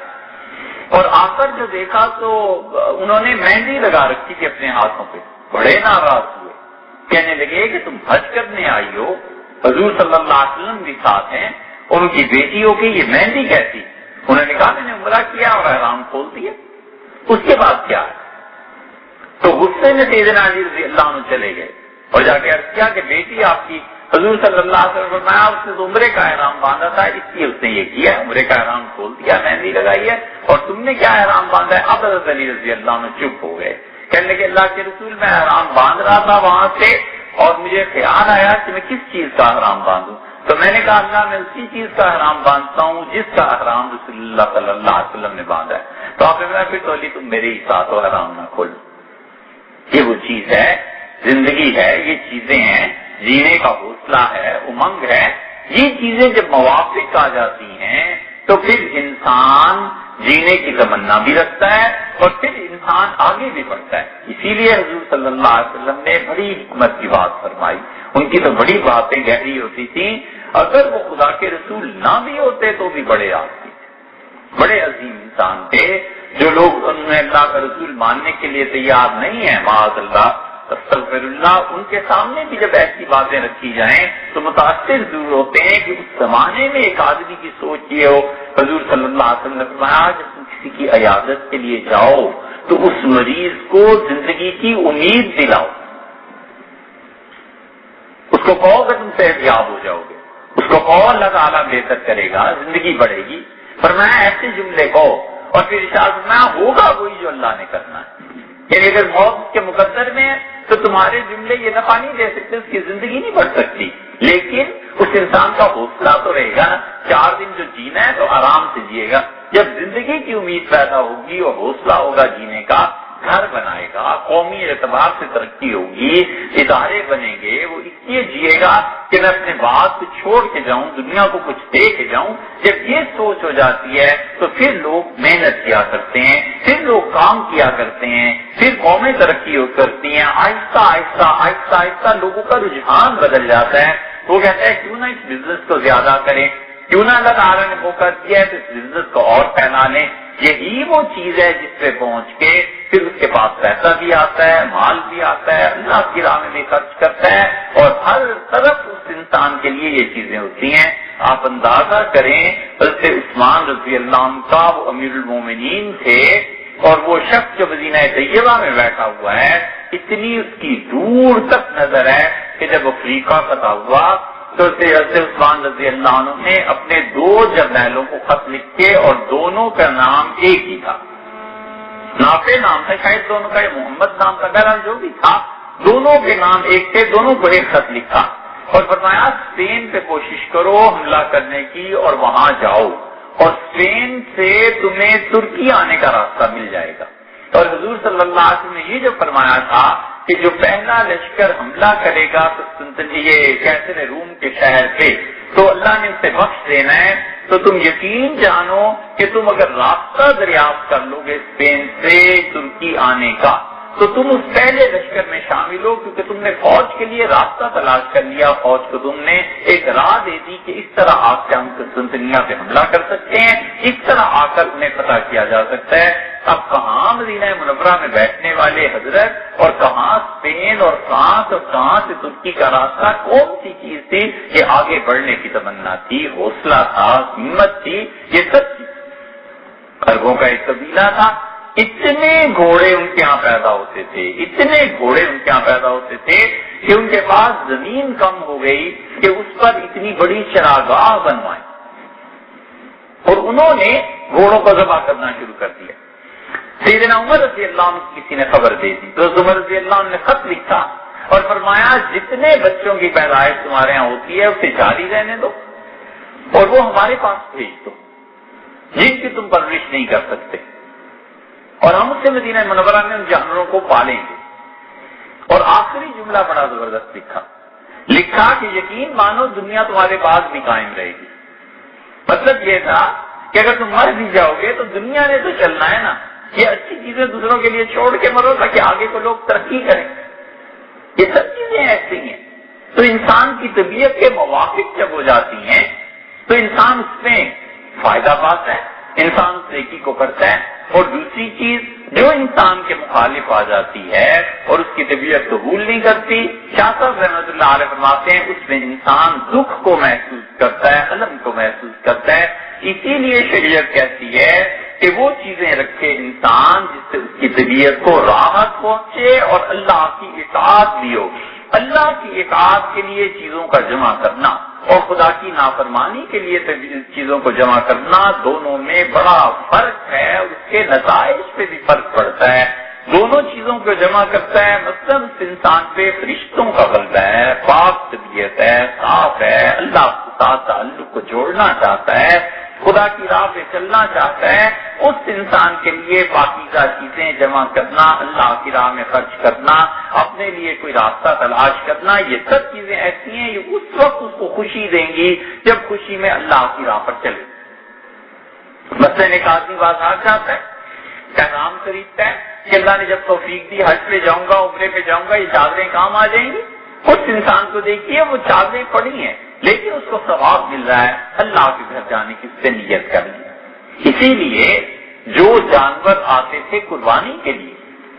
اور آ کر جو دیکھا تو انہوں نے مہندی لگا رکھی تھی اپنے ہاتھوں پہ. بڑے ناراض ہوئے, کہنے لگے کہ تم حج کرنے آئی ہو, حضور صلی اللہ علیہ وسلم بھی ساتھ ہیں, اور ان کی بیٹی ہو گئی, یہ مہندی کیسی؟ انہوں نے کہا میں نے عمرہ کیا اور احرام کھول دیا, اس کے بعد کیا ہے؟ تو غصے میں سیدنا علی رضی اللہ عنہ چلے گئے اور جا کے عرض کیا کہ بیٹی آپ کی, حضور صلی اللہ علیہ وسلم فرمایا اس نے تو عمرے کا احرام باندھا تھا, اس لیے اس نے یہ کیا, عمرے کا احرام کھول دیا, مہندی لگائی ہے, اور تم نے کیا احرام باندھا ہے؟ اب حضرت علی رضی اللہ عنہ چپ ہو گئے, کہنے لگے اللہ کے رسول میں احرام باندھ رہا تھا وہاں سے, اور مجھے خیال آیا کہ میں کس چیز کا احرام باندھوں, تو میں نے کہا اللہ میں اسی چیز کا احرام باندھتا ہوں جس کا احرام رسول اللہ صلی اللہ علیہ وسلم نے باندھا ہے. تو آپ نے کہا پھر تو علی تم میرے ہی ساتھ ہو, احرام نہ کھول. یہ وہ چیز ہے, زندگی ہے, یہ چیزیں ہیں, جینے کا حوصلہ ہے, امنگ ہے. یہ چیزیں جب موافق آ جاتی ہیں تو پھر انسان جینے کی تمنا بھی رکھتا ہے اور پھر انسان آگے بھی بڑھتا ہے. اسی لیے حضور صلی اللہ علیہ وسلم نے بڑی حکمت کی بات فرمائی. ان کی تو بڑی باتیں گہری ہوتی تھیں, اگر وہ خدا کے رسول نہ بھی ہوتے تو بھی بڑے آدمی تھے, بڑے عظیم انسان تھے. جو لوگ انہیں اللہ کا رسول ماننے کے لیے تیار نہیں ہیں, معاذ اللہ استغفر اللہ, ان کے سامنے بھی جب ایسی باتیں رکھی جائیں تو متاثر ضرور ہوتے ہیں کہ اس زمانے میں ایک آدمی کی سوچ یہ ہو. حضور صلی اللہ علیہ وسلم نے فرمایا جب تم کسی کی عیادت کے لیے جاؤ تو اس مریض کو زندگی کی امید دلاؤ, اس کو کہو کہ تم صحت یاب ہو جاؤ گے, اس کو کہو اللہ تعالیٰ بہتر کرے گا, زندگی بڑھے گی. فرمایا ایسے جملے کہو, اور پھر ارشاد فرمایا ہوگا وہی جو اللہ نے کرنا ہے. یعنی اگر موت کے مقدر میں ہے تو تمہارے جملے یہ نفع نہیں دے سکتے, اس کی زندگی نہیں بڑھ سکتی, لیکن اس انسان کا حوصلہ تو رہے گا نا. 4 دن جو جینا ہے تو آرام سے جیے گا. جب زندگی کی امید پیدا ہوگی اور حوصلہ ہوگا جینے کا, گھر بنائے گا, قومی اعتبار سے ترقی ہوگی, ادارے بنیں گے, وہ اس لیے جیے گا کہ میں اپنے بات کو چھوڑ کے جاؤں, دنیا کو کچھ دے کے جاؤں. جب یہ سوچ ہو جاتی ہے تو پھر لوگ محنت کیا کرتے ہیں, پھر لوگ کام کیا کرتے ہیں, پھر قومیں ترقی کرتی ہیں. آہستہ آہستہ آہستہ آہستہ لوگوں کا رجحان بدل جاتا ہے. وہ کہتے ہیں کیوں نہ اس بزنس کو زیادہ کریں, کیوں نہ اللہ تعالیٰ نے موقع دیا ہے تو اس بزنس کو اور پھیلا لیں. یہی وہ چیز ہے جس پہ پہنچ کے پھر اس کے پاس پیسہ بھی آتا ہے, مال بھی آتا ہے, اللہ کی راہ میں بھی خرچ کرتا ہے, اور ہر طرف اس انسان کے لیے یہ چیزیں ہوتی ہیں. آپ اندازہ کریں حضرت عثمان رضی اللہ عنہ کا, وہ امیر المومنین تھے, اور وہ شخص جو مدینہ طیبہ میں بیٹھا ہوا ہے اتنی اس کی دور تک نظر ہے کہ جب افریقہ فتح ہوا تو حضرت عثمان رضی اللہ عنہ نے اپنے 2 جرنیلوں کو خط لکھے اور دونوں کا نام ایک ہی تھا، نافع نام تھا شاید دونوں کا، یا محمد نام کا، بہرحال جو بھی تھا، دونوں کے نام ایک تھے، دونوں کو ایک خط لکھا اور فرمایا اسپین پہ کوشش کرو حملہ کرنے کی اور وہاں جاؤ، اور اسپین سے تمہیں ترکی آنے کا راستہ مل جائے گا۔ اور حضور صلی اللہ علیہ وسلم نے یہ جو فرمایا تھا کہ جو پہلا لشکر حملہ کرے گا یہ کیسر روم کے شہر پہ تو اللہ نے اسے بخش دینا ہے، تو تم یقین جانو کہ تم اگر راستہ دریافت کر لو گے اسپین سے ترکی آنے کا تو تم اس پہلے لشکر میں شامل ہو، کیونکہ تم نے فوج کے لیے راستہ تلاش کر لیا، فوج کو تم نے ایک راہ دے دی کہ اس طرح آ کے ہم قسطنطنیہ پہ حملہ کر سکتے ہیں، اس طرح آ کر انہیں فتح کیا جا سکتا ہے۔ اب کہاں مدینہ منورہ میں بیٹھنے والے حضرت اور کہاں اسپین اور فرانس اور کہاں سے ترکی کا راستہ، کون سی چیز تھی کہ آگے بڑھنے کی تمنا تھی، حوصلہ تھا، ہمت تھی، یہ سب چیز عربوں کا ایک قبیلہ تھا، اتنے گھوڑے ان کے یہاں پیدا ہوتے تھے، اتنے گھوڑے ان کے یہاں پیدا ہوتے تھے کہ ان کے پاس زمین کم ہو گئی کہ اس پر اتنی بڑی چراگاہ بنوائی اور انہوں نے گھوڑوں کو ذبح کرنا شروع کر دیا۔ سیدنا عمر رضی اللہ عنہ کسی نے خبر دے دی تو عمر رضی اللہ عنہ نے خط لکھا اور فرمایا جتنے بچوں کی پیدائش تمہارے یہاں ہوتی ہے اسے جاری رہنے دو اور وہ ہمارے پاس بھیج دو جن کی تم پرورش نہیں کر سکتے، اور ہم اسے مدینہ منورہ میں ان جانوروں کو پالیں گے۔ اور آخری جملہ بڑا زبردست لکھا کہ یقین مانو دنیا تمہارے بعد بھی قائم رہے گی۔ مطلب یہ تھا کہ اگر تم مر بھی جاؤ گے تو دنیا نے تو چلنا ہے نا، یہ اچھی چیزیں دوسروں کے لیے چھوڑ کے مرو تاکہ آگے کو لوگ ترقی کریں، یہ سب چیزیں ایسی ہیں۔ تو انسان کی طبیعت کے موافق جب ہو جاتی ہیں تو انسان اس میں فائدہ پاتا ہے، انسان اس نیکی کو کرتا ہے، اور دوسری چیز جو انسان کے مخالف آ جاتی ہے اور اس کی طبیعت قبول نہیں کرتی، شاہ صاحب رحمۃ اللہ علیہ فرماتے ہیں اس میں انسان دکھ کو محسوس کرتا ہے، الم کو محسوس کرتا ہے۔ اسی لیے شریعت کہتی ہے کہ وہ چیزیں رکھے انسان جس سے اس کی طبیعت کو راحت پہنچے اور اللہ کی اطاعت بھی ہو۔ اللہ کی اطاعت کے لیے چیزوں کا جمع کرنا اور خدا کی نافرمانی کے لیے چیزوں کو جمع کرنا، دونوں میں بڑا فرق ہے، اس کے نتائج پہ بھی فرق پڑتا ہے۔ دونوں چیزوں کو جمع کرتا ہے، مثلاً اس انسان پہ فرشتوں کا غلبہ ہے، پاک طبیعت ہے، صاف ہے، اللہ کے ساتھ تعلق کو جوڑنا چاہتا ہے، خدا کی راہ پہ چلنا چاہتا ہے، اس انسان کے لیے پاکیزہ چیزیں جمع کرنا، اللہ کی راہ میں خرچ کرنا، اپنے لیے کوئی راستہ تلاش کرنا، یہ سب چیزیں ایسی ہیں یہ اس وقت اس کو خوشی دیں گی جب خوشی میں اللہ کی راہ پر چلے۔ مثلاً ایک آدمی بازار جاتا ہے، پیغام خریدتا ہے کہ اللہ نے جب توفیق دی حج پہ جاؤں گا، عمرے پہ جاؤں گا، یہ چادریں کام آ جائیں گی۔ اس انسان کو دیکھیے وہ چادریں پڑی ہیں لیکن اس کو ثواب مل رہا ہے، اللہ کے گھر جانے کی اس سے نیت کر لی۔ اسی لیے جو جانور آتے تھے قربانی کے لیے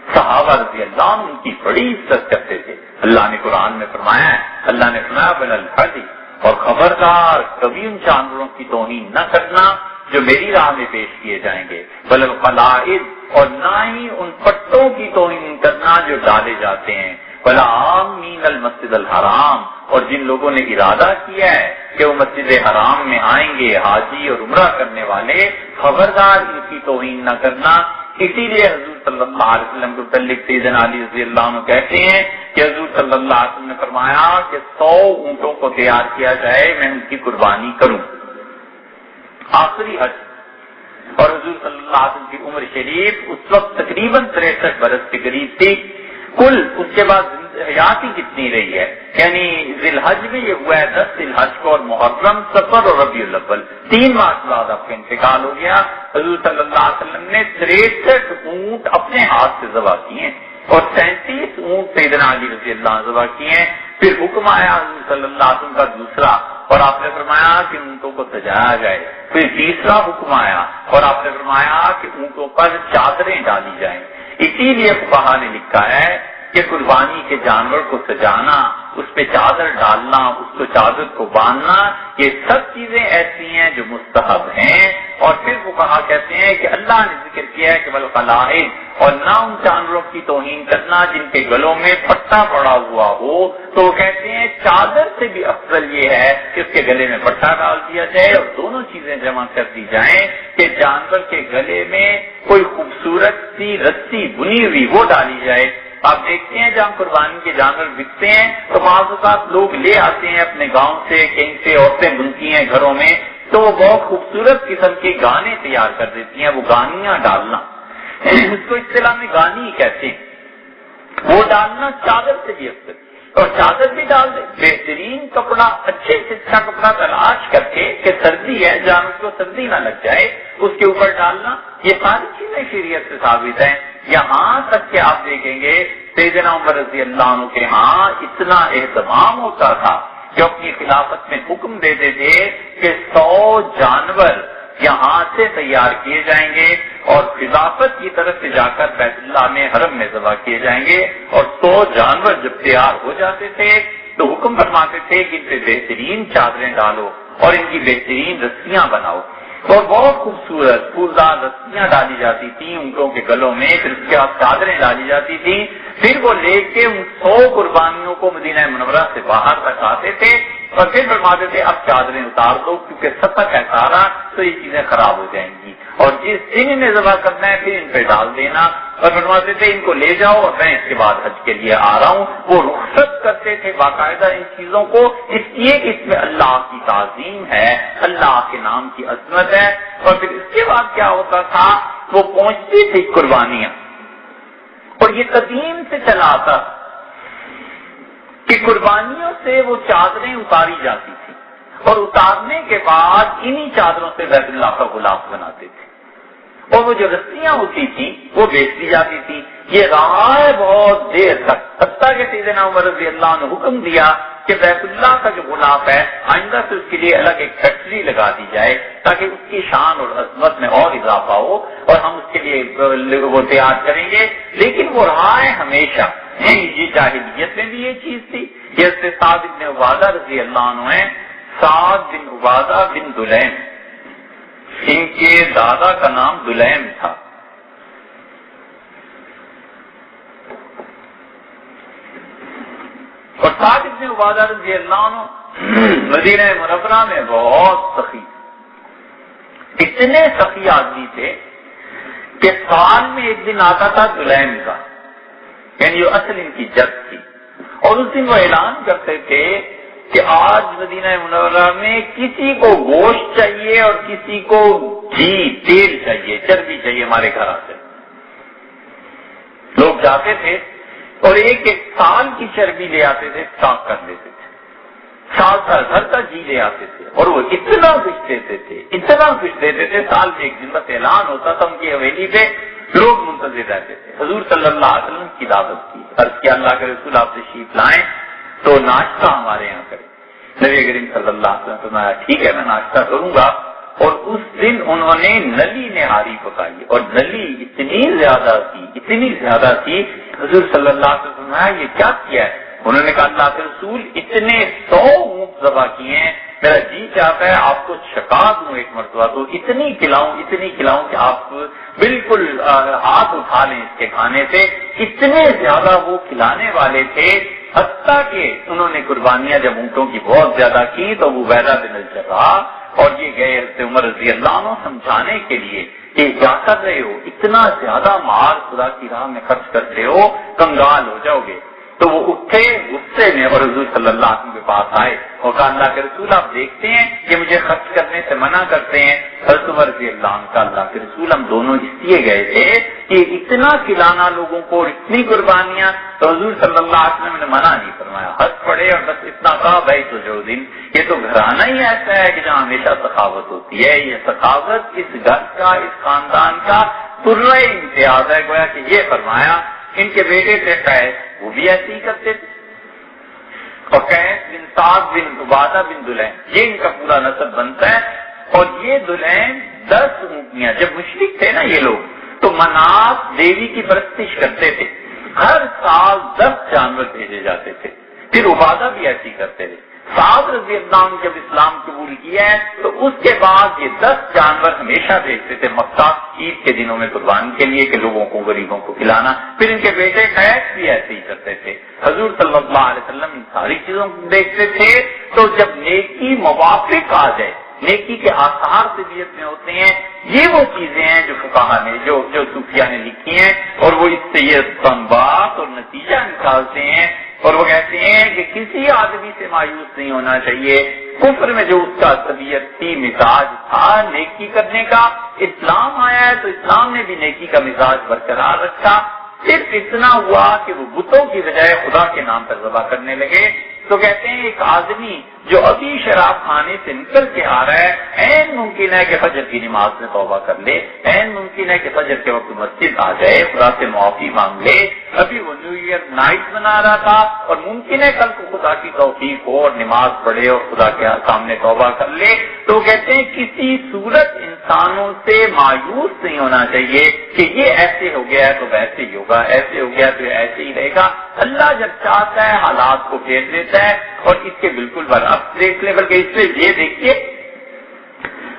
صحابہ رضی اللہ عنہ ان کی بڑی عزت کرتے تھے۔ اللہ نے قرآن میں فرمایا ہے، اللہ نے فرمایا بالحدی، اور خبردار کبھی ان جانوروں کی توہین نہ کرنا جو میری راہ میں پیش کیے جائیں گے، بالقلائد، اور نہ ہی ان پٹوں کی توہین کرنا جو ڈالے جاتے ہیں، بلا آمین المسجد الحرام، اور جن لوگوں نے ارادہ کیا ہے کہ وہ مسجد حرام میں آئیں گے حاجی اور عمرہ کرنے والے، خبردار ان کی توہین نہ کرنا۔ اسی لیے حضور صلی اللہ علیہ وسلم کے متعلق سیدنا علی رضی اللہ عنہ کہتے ہیں کہ حضور صلی اللہ علیہ وسلم نے فرمایا کہ 100 اونٹوں کو تیار کیا جائے میں ان کی قربانی کروں۔ آخری حج اور حضور صلی اللہ علیہ وسلم کی عمر شریف اس وقت تقریباً 63 برس کے قریب تھی۔ کل اس کے بعد حیات ہی کتنی رہی ہے، یعنی ذی الحج میں یہ ہوا ہے 10 ذی الحج کو، اور محرم، صفر اور ربیع الاول، 3 ماہ کے بعد آپ کا انتقال ہو گیا۔ حضور صلی اللہ علیہ وسلم نے 63 اونٹ اپنے ہاتھ سے ذبح کیے ہیں اور 37 اونٹ سیدنا علی رضی اللہ عنہ ذبح کیے ہیں۔ پھر حکم آیا حضور صلی اللہ علیہ وسلم کا دوسرا، اور آپ نے فرمایا کہ اونٹوں کو سجایا جائے۔ پھر تیسرا حکم آیا اور آپ نے فرمایا کہ اونٹوں پر چادریں ڈالی جائیں۔ اسی لیے فقہا نے لکھا ہے کہ قربانی کے جانور کو سجانا، اس پہ چادر ڈالنا، اس کو چادر کو باندھنا، یہ سب چیزیں ایسی ہیں جو مستحب ہیں۔ اور پھر وہ کہا کہتے ہیں کہ اللہ نے ذکر کیا ہے کہ والقلائد، اور نہ ان جانوروں کی توہین کرنا جن کے گلوں میں پٹا پڑا ہوا ہو، تو وہ کہتے ہیں چادر سے بھی افضل یہ ہے کہ اس کے گلے میں پٹا ڈال دیا جائے اور دونوں چیزیں جمع کر دی جائیں کہ جانور کے گلے میں کوئی خوبصورت سی رسی بنی ہوئی وہ ڈالی جائے۔ آپ دیکھتے ہیں جہاں قربانی کے جانور بکتے ہیں تو بعض اوقات لوگ لے آتے ہیں اپنے گاؤں سے، کہیں سے عورتیں بنتی ہیں گھروں میں، تو وہ بہت خوبصورت قسم کے گانے تیار کر دیتی ہیں، وہ گانیاں ڈالنا، اس کو اصطلاح میں گانی کہتے ہیں، وہ ڈالنا چادر سے بھی افضل، اور چادر بھی ڈال دے، بہترین کپڑا، اچھے سے اچھا کپڑا تلاش کر کے کہ سردی ہے جانور کو سردی نہ لگ جائے اس کے اوپر ڈالنا، یہ ساری چیزیں شریعت سے ثابت ہیں۔ یہاں تک کہ آپ دیکھیں گے سیدنا عمر رضی اللہ عنہ کے ہاں اتنا اہتمام ہوتا تھا کہ اپنی خلافت میں حکم دیتے تھے کہ 100 جانور یہاں سے تیار کیے جائیں گے اور خلافت کی طرف سے جا کر بیت اللہ میں حرم میں ذبح کیے جائیں گے، اور 100 جانور جب تیار ہو جاتے تھے تو حکم فرماتے تھے کہ ان پہ بہترین چادریں ڈالو اور ان کی بہترین رسیاں بناؤ، اور بہت خوبصورت پھولدار رسیاں ڈالی جاتی تھیں اونٹوں کے گلوں میں، پھر اس کے بعد چادریں ڈالی جاتی تھیں، پھر وہ لے کے ان 100 قربانیوں کو مدینہ منورہ سے باہر تک آتے تھے اور پھر فرماتے تھے اب چادریں اتار دو کیونکہ سطح ہے سارا تو یہ چیزیں خراب ہو جائیں گی، اور جس دن انہیں ذبح کرنا ہے پھر ان پہ ڈال دینا، اور فرماتے تھے ان کو لے جاؤ اور میں اس کے بعد حج کے لیے آ رہا ہوں۔ وہ رخصت کرتے تھے باقاعدہ ان چیزوں کو، اس لیے کہ اس میں اللہ کی تعظیم ہے، اللہ کے نام کی عظمت ہے۔ اور پھر اس کے بعد کیا ہوتا تھا، وہ پہنچتی تھی قربانیاں، اور یہ قدیم سے چلا آتا کہ قربانیوں سے وہ چادریں اتاری جاتی تھی اور اتارنے کے بعد انہی چادروں سے بیت اللہ کا غلاف بناتے تھے، اور وہ جو رسیاں ہوتی تھی وہ بیچ دی جاتی تھی۔ یہ رہا ہے بہت دیر تک، حتیٰ کہ سیدنا عمر رضی اللہ نے حکم دیا کہ بیت اللہ کا جو غلاف ہے آئندہ سے اس کے لیے الگ ایک فیکٹری لگا دی جائے تاکہ اس کی شان اور عظمت میں اور اضافہ ہو، اور ہم اس کے لیے وہ تیار کریں گے، لیکن وہ رہا ہے ہمیشہ۔ یہ جاہلیت میں بھی یہ چیز تھی۔ جیسے سعد بن عبادہ رضی اللہ عنہ ہیں، سعد بن عبادہ بن دلیم، ان کے دادا کا نام دلیم تھا، اور سعد بن عبادہ رضی اللہ عنہ مدینہ منورہ میں بہت سخی، اتنے سخی آدمی تھے کہ سال میں ایک دن آتا تھا دلیم کا، یعنی جو اصل ان کی جد تھی، اور اس دن وہ اعلان کرتے تھے کہ آج مدینہ منورہ میں کسی کو گوشت چاہیے اور کسی کو گھی تیل چاہیے، چربی چاہیے، ہمارے گھر آتے لوگ جاتے تھے اور ایک ایک سال کی چربی لے آتے تھے، اسٹاک کر لیتے تھے، سال گھر کا گھی لے آتے تھے، اور وہ اتنا کچھ دیتے تھے، اتنا کچھ دیتے تھے، سال میں ایک دن بس اعلان ہوتا تھا ان کی حویلی پہ، لوگ منتظر رہتے تھے۔ حضور صلی اللہ علیہ وسلم کی دعوت کی، عرض کیا اللہ کے رسول آپ تشریف لائیں تو ناشتہ ہمارے یہاں کریں۔ نبی کریم صلی اللہ علیہ وسلم نے ٹھیک ہے میں ناشتہ کروں گا، اور اس دن انہوں نے نلی نہاری پکائی، اور نلی اتنی زیادہ تھی، حضور صلی اللہ علیہ وسلم نے یہ کیا کیا ہے؟ انہوں نے کہا اللہ کے رسول اتنے 100 اونٹ ذبح کیے ہیں، میرا جی چاہتا ہے آپ کو چھکا دوں ایک مرتبہ، تو اتنی کھلاؤں کہ آپ بالکل ہاتھ اٹھا لیں اس کے کھانے سے، اتنے زیادہ وہ کھلانے والے تھے، حتیٰ کہ انہوں نے قربانیاں جب اونٹوں کی بہت زیادہ کی تو وہ عبیدہ بن الجراح اور یہ گئے حضرت عمر رضی اللہ عنہ سمجھانے کے لیے کہ کیا کر رہے ہو، اتنا زیادہ مال خدا کی راہ میں خرچ کرتے ہو، کنگال ہو جاؤ گے۔ تو وہ اٹھے غصے میں اور حضور صلی اللہ علیہ وسلم کے پاس آئے اور کہا اللہ کے رسول آپ دیکھتے ہیں کہ مجھے خرچ کرنے سے منع کرتے ہیں۔ حضرت عمر رضی اللہ عنہ کا اللہ کے رسول ہم دونوں اس لیے گئے تھے کہ اتنا کھلانا لوگوں کو اور اتنی قربانیاں، تو حضور صلی اللہ علیہ وسلم نے منع نہیں فرمایا، ہنس پڑے اور بس اتنا کہا بھائی تو جو دن یہ تو گھرانہ ہی ایسا ہے کہ جہاں ہمیشہ سخاوت ہوتی ہے، یہ سخاوت اس گھر کا، اس خاندان کا پورا امتیاز ہے، گویا کہ یہ فرمایا ان کے بیٹے تھے قیس، وہ بھی ایسے ہی کرتے تھے، اور قیس بن سعد بن عبادہ بن دلیم یہ ان کا پورا نسب بنتا ہے۔ اور یہ دلیم 10 اونٹیاں، جب مشرک تھے نا یہ لوگ تو منات دیوی کی پرستش کرتے تھے، ہر سال 10 جانور بھیجے جاتے تھے. پھر عبادہ بھی ایسی کرتے تھے. سعد رضی اللہ عنہ جب اسلام قبول کیا ہے تو اس کے بعد یہ 10 جانور ہمیشہ بھیجتے تھے مکہ عید کے دنوں میں قربانی کے لیے کہ لوگوں کو غریبوں کو کھلانا. پھر ان کے بیٹے قیس بھی ایسے ہی کرتے تھے. حضور صلی اللہ علیہ وسلم ان ساری چیزوں کو دیکھتے تھے. تو جب نیکی موافق آ جائے, نیکی کے آثار طبیعت میں ہوتے ہیں, یہ وہ چیزیں ہیں جو فقہا نے جو صوفیاء نے لکھی ہیں, اور وہ اس سے یہ استنباط اور نتیجہ نکالتے ہیں, اور وہ کہتے ہیں کہ کسی آدمی سے مایوس نہیں ہونا چاہیے. کفر میں جو اس کا طبیعت تھی, مزاج تھا نیکی کرنے کا, اسلام آیا ہے تو اسلام نے بھی نیکی کا مزاج برقرار رکھا. صرف اتنا ہوا کہ وہ بتوں کی بجائے خدا کے نام پر ذبح کرنے لگے. تو کہتے ہیں ایک آدمی جو ابھی شراب خانے سے نکل کے آ رہا ہے, عین ممکن ہے کہ فجر کی نماز میں توبہ کر لے, عین ممکن ہے کہ فجر کے وقت مسجد آ جائے, خدا سے معافی مانگ لے. ابھی وہ نیو ایئر نائٹ منا رہا تھا اور ممکن ہے کل کو خدا کی توفیق ہو اور نماز پڑھے اور خدا کے سامنے توبہ کر لے. تو کہتے ہیں کسی صورت انسانوں سے مایوس نہیں ہونا چاہیے کہ یہ ایسے ہو گیا ہے تو ویسے ہی ہوگا, ایسے ہو گیا تو ایسے ہی رہے گا. اللہ جب چاہتا ہے حالات کو پھیر دیتا ہے, اور اس کے بالکل برعکس دیکھ لیں. بلکہ اس سے یہ دیکھیے,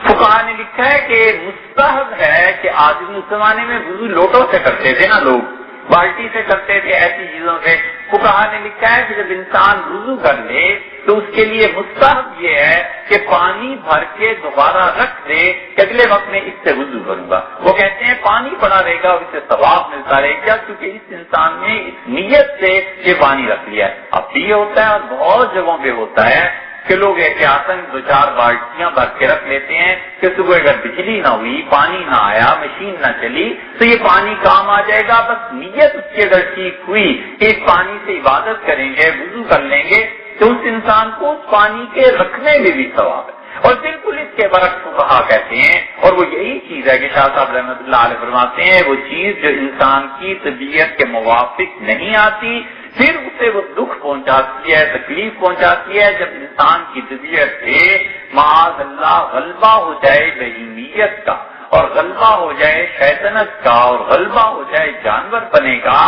فقہا نے لکھا ہے کہ مستحب ہے کہ آدمی اس زمانے میں وضو لوٹوں سے کرتے تھے نا, لوگ بالٹی سے کرتے تھے, ایسی چیزوں سے. فقہا نے لکھا ہے کہ جب انسان وضو کر لے تو اس کے لیے مستحب یہ ہے کہ پانی بھر کے دوبارہ رکھ دے کہ اگلے وقت میں اس سے وضو کروں گا. وہ کہتے ہیں پانی پڑا رہے گا اور اسے ثواب ملتا رہے گا, کیونکہ اس انسان نے اس نیت سے یہ پانی رکھ لیا ہے. اب بھی یہ ہوتا ہے اور بہت جگہوں پہ ہوتا ہے کہ لوگ احتیاطاً 2-4 بالٹیاں بھر کے رکھ لیتے ہیں کہ صبح اگر بجلی نہ ہوئی, پانی نہ آیا, مشین نہ چلی تو یہ پانی کام آ جائے گا. بس نیت اس کی اگر ٹھیک ہوئی کہ اس پانی سے عبادت کریں گے, وضو کر لیں گے, تو اس انسان کو اس پانی کے رکھنے میں بھی ثواب ہے. اور بالکل اس کے برعکس فقہا کہتے ہیں, اور وہ یہی چیز ہے کہ شاہ صاحب رحمۃ اللہ علیہ فرماتے ہیں, وہ چیز جو انسان کی طبیعت کے موافق نہیں آتی, پھر اسے وہ دکھ پہنچاتی ہے, تکلیف پہنچاتی ہے. جب انسان کی طبیعت سے معاذ اللہ غلبہ ہو جائے بہیمیت کا, اور غلبہ ہو جائے شیطنت کا, اور غلبہ ہو جائے جانور پنے کا,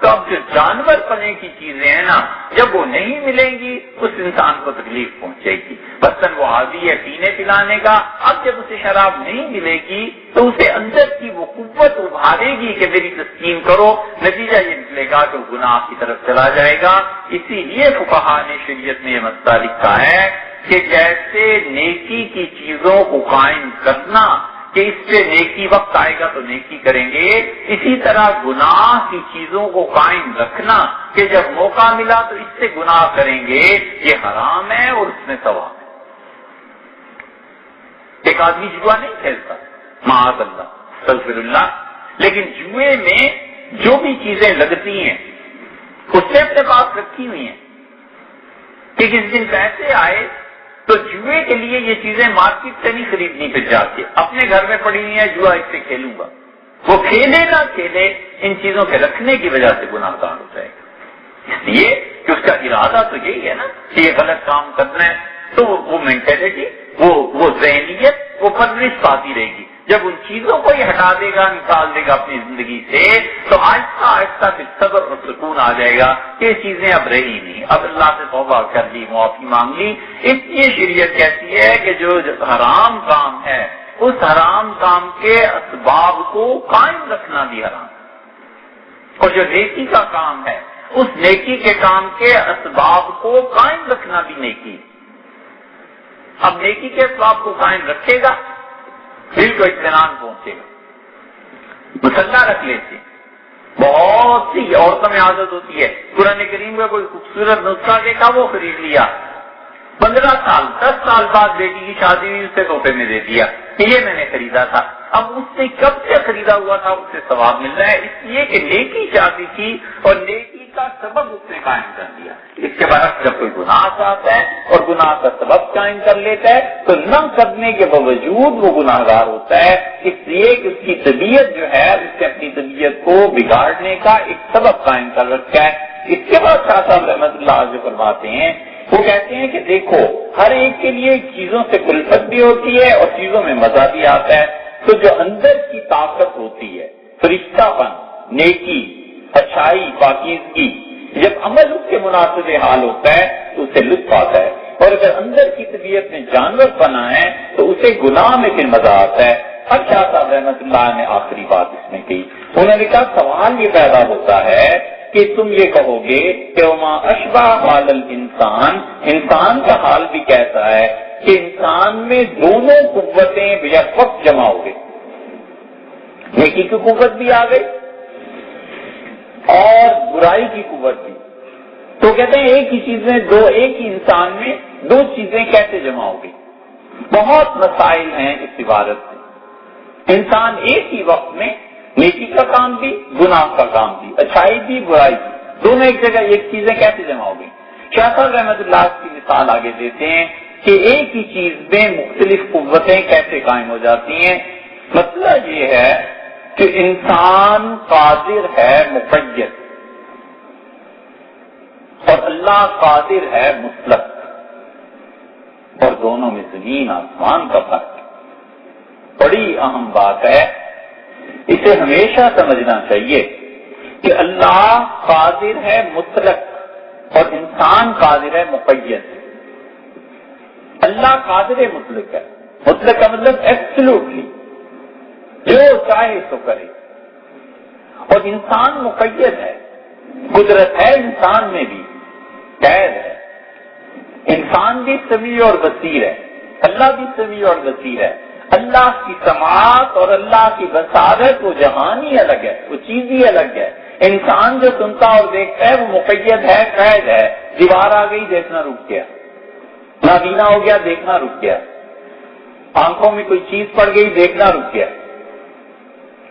تو اب جو جانور پنے کی چیزیں ہیں نا, جب وہ نہیں ملیں گی اس انسان کو تکلیف پہنچے گی. مثلاً وہ عادی ہے پینے پلانے کا, اب جب اسے شراب نہیں ملے گی تو اسے اندر کی وہ قوت ابھارے گی کہ میری تسلیم کرو. نتیجہ یہ نکلے گا کہ گناہ کی طرف چلا جائے گا. اسی لیے فقہا نے شریعت میں یہ مسئلہ لکھا ہے کہ جیسے نیکی کی چیزوں کو قائم کرنا کہ اس سے نیکی وقت آئے گا تو نیکی کریں گے, اسی طرح گناہ کی چیزوں کو قائم رکھنا کہ جب موقع ملا تو اس سے گناہ کریں گے, یہ حرام ہے اور اس میں ثواب ہے. ایک آدمی جوا نہیں کھیلتا, معاذ اللہ, استغفر اللہ, لیکن جوئے میں جو بھی چیزیں لگتی ہیں اس سے اپنے پاس رکھی ہوئی ہیں کہ کس دن پیسے آئے تو جوئے کے لیے یہ چیزیں مارکیٹ سے نہیں خریدنی پھر جاتی, اپنے گھر میں پڑی ہوئی ہیں, جوا اس سے کھیلوں گا. وہ کھیلے نہ کھیلے, ان چیزوں کے رکھنے کی وجہ سے گناہ گار ہو جائے گا. اس لیے کہ اس کا ارادہ تو یہی ہے نا کہ یہ غلط کام کرنا ہے, تو وہ مینٹلٹی, وہ ذہنیت, وہ پرورش پاتی رہے گی. جب ان چیزوں کو یہ ہٹا دے گا, نکال دے گا اپنی زندگی سے, تو آہستہ آہستہ پھر صبر اور سکون آ جائے گا کہ یہ چیزیں اب رہی نہیں, اب اللہ سے توبہ کر لی, معافی مانگ لی. اس لیے شریعت کہتی ہے کہ جو حرام کام ہے اس حرام کام کے اسباب کو قائم رکھنا بھی حرام, اور جو نیکی کا کام ہے اس نیکی کے کام کے اسباب کو قائم رکھنا بھی نیکی. اب نیکی کے اسباب کو قائم رکھے گا, دل کو اطمینان پہنچے گا. مسلح رکھ لیتے, بہت سی عورتوں میں عادت ہوتی ہے قرآن کریم کا کوئی خوبصورت نسخہ دیکھا, وہ خرید لیا, 15 سال 10 سال بعد بیٹی کی شادی ہوئی, اسے تحفے میں دے دیا کہ یہ میں نے خریدا تھا. اب اس نے کب سے خریدا ہوا تھا اس سے ثواب مل رہا ہے, اس لیے کہ نیکی چاہتی تھی اور نیکی کا سبب اس نے قائم کر دیا. اس کے بعد جب کوئی گناہ آتا ہے اور گناہ کا سبب قائم کر لیتا ہے تو نہ کرنے کے باوجود وہ گناہ گار ہوتا ہے, اس لیے کہ اس کی طبیعت جو ہے اس نے اپنی طبیعت کو بگاڑنے کا ایک سبب قائم کر رکھا ہے. اس کے بعد شاہ صاحب رحمۃ اللہ علیہ فرماتے ہیں, وہ کہتے ہیں کہ دیکھو ہر ایک کے لیے چیزوں سے کلفت بھی ہوتی ہے اور چیزوں میں مزہ بھی آتا ہے. تو جو اندر کی طاقت ہوتی ہے, فرشتہ پن, نیکی, اچھائی، پاکیزگی، جب عمل اس کے مناسب حال ہوتا ہے تو اسے لطف آتا ہے، اور اگر اندر کی طبیعت میں جانور پنا ہے تو اسے گناہ میں پھر مزہ آتا ہے۔ اب شاہ صاحب رحمۃ اللہ نے آخری بات اس میں کی، انہوں نے کہا سوال یہ پیدا ہوتا ہے کہ تم یہ کہو گے کہ وما اشبہ حال الانسان، انسان کا حال بھی کیسا ہے کہ انسان میں دونوں قوتیں یک وقت جمع ہو گئی، نیکی کی قوت بھی آ گئی اور برائی کی قوت بھی۔ تو کہتے ہیں ایک ہی چیز میں ایک ہی انسان میں دو چیزیں کیسے جمع ہو گئی؟ بہت مسائل ہیں اس عبارت سے۔ انسان ایک ہی وقت میں نیکی کا کام بھی، گناہ کا کام بھی، اچھائی بھی، برائی بھی، دونوں ایک جگہ ایک چیزیں کیسے جمع ہو گئی؟ شاہ صاحب رحمۃ اللہ کی مثال آگے دیتے ہیں کہ ایک ہی چیز میں مختلف قوتیں کیسے قائم ہو جاتی ہیں۔ مسئلہ یہ ہے کہ انسان قادر ہے مقید اور اللہ قادر ہے مطلق، اور دونوں میں زمین آسمان کا فرق ہے۔ بڑی اہم بات ہے، اسے ہمیشہ سمجھنا چاہیے کہ اللہ قادر ہے مطلق اور انسان قادر ہے مقید۔ اللہ قادر مطلق ہے، مطلق کا مطلب ایبسولوٹلی جو چاہے سو کرے، اور انسان مقید ہے، قدرت ہے انسان میں بھی، قید ہے۔ انسان بھی سمیع اور بصیر ہے، اللہ بھی سمیع اور بصیر ہے۔ اللہ کی سماعت اور اللہ کی بصارت وہ جہان ہی الگ ہے، وہ چیز ہی الگ ہے۔ انسان جو سنتا اور دیکھتا ہے وہ مقید ہے، قید ہے۔ دیوار آ گئی دیکھنا رک گیا، نابینا ہو گیا دیکھنا رک گیا، آنکھوں میں کوئی چیز پڑ گئی دیکھنا رک گیا۔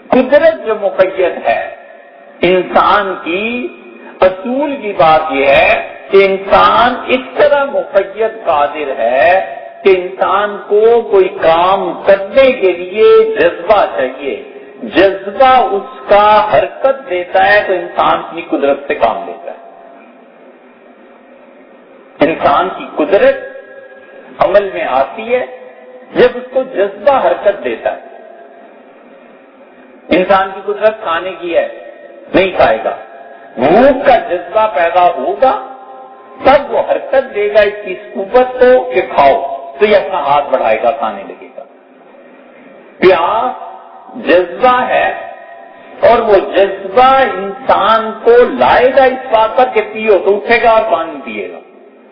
قدرت جو مقید ہے انسان کی، اصول کی بات یہ ہے کہ انسان اس طرح مقید قادر ہے کہ انسان کو کوئی کام کرنے کے لیے جذبہ چاہیے، جذبہ اس کا حرکت دیتا ہے تو انسان اپنی قدرت سے کام لیتا ہے۔ انسان کی قدرت عمل میں آتی ہے جب اس کو جذبہ حرکت دیتا ہے۔ انسان کی قدرت کھانے کی ہے، نہیں کھائے گا، بھوک کا جذبہ پیدا ہوگا تب وہ حرکت دے گا اس کی قوت کو کہ کھاؤ، تو یہ اپنا ہاتھ بڑھائے گا، کھانے لگے گا۔ پیاس جذبہ ہے اور وہ جذبہ انسان کو لائے گا اس بات پر کہ پیو، تو اٹھے گا اور پانی پیے گا،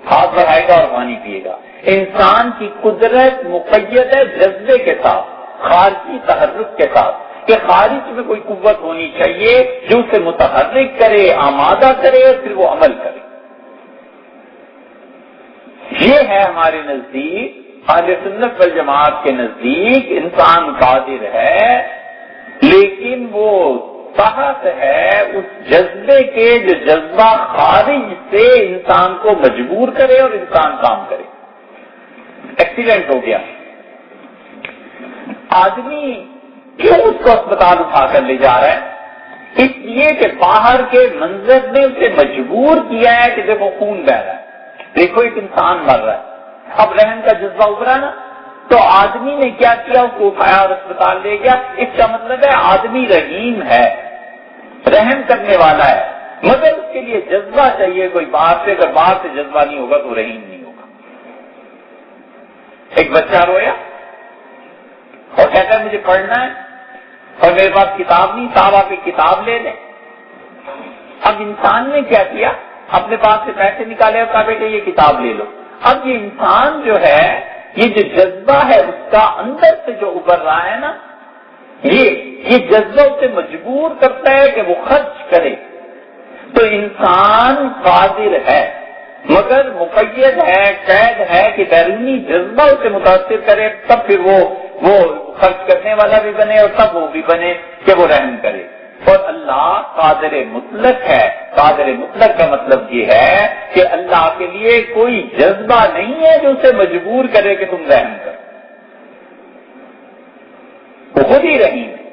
ہاتھ بڑھائے گا اور پانی پیے گا۔ انسان کی قدرت مقید ہے جذبے کے ساتھ، خارجی تحرک کے ساتھ، کہ خارج میں کوئی قوت ہونی چاہیے جو اسے متحرک کرے، آمادہ کرے اور پھر وہ عمل کرے۔ یہ ہے ہمارے نزدیک، اہل سنت والجماعت کے نزدیک انسان قادر ہے، لیکن وہ تحت ہے اس جذبے کے جو جذبہ خارج سے انسان کو مجبور کرے اور انسان کام کرے۔ ایکسیڈنٹ ہو گیا، آدمی کیوں اس کو اسپتال اٹھا کر لے جا رہا ہے؟ اس لیے کہ باہر کے منظر نے اسے مجبور کیا ہے کہ دیکھو خون بہ رہا ہے، دیکھو ایک انسان مر رہا ہے۔ اب رحم کا جذبہ ابھرا نا، تو آدمی نے کیا کیا؟ اس کو اٹھایا اور اسپتال لے گیا۔ اس کا مطلب ہے آدمی رحیم ہے، رحم کرنے والا ہے، مگر اس کے لیے جذبہ چاہیے کوئی باہر سے۔ اگر باہر سے جذبہ نہیں ہوگا تو رحیم نہیں ہوگا۔ ایک بچہ رویا اور کہتا ہے مجھے پڑھنا ہے اور میرے پاس کتاب نہیں، صاحب آپ ایک کتاب لے لیں۔ اب انسان نے کیا کیا؟ اپنے پاس سے پیسے نکالے اور کہا بیٹے یہ کتاب لے لو۔ اب یہ انسان جو ہے، یہ جو جذبہ ہے اس کا اندر سے جو ابھر رہا ہے نا، یہ جذبہ اسے مجبور کرتا ہے کہ وہ خرچ کرے۔ تو انسان قادر ہے مگر مقید ہے، قید ہے کہ بیرونی جذبہ اسے متاثر کرے، تب پھر وہ خرچ کرنے والا بھی بنے اور تب وہ بھی بنے کہ وہ رحم کرے۔ اور اللہ قادر مطلق ہے۔ قادر مطلق کا مطلب یہ ہے کہ اللہ کے لیے کوئی جذبہ نہیں ہے جو اسے مجبور کرے کہ تم رحم کرو، وہ خود ہی رحیم ہے،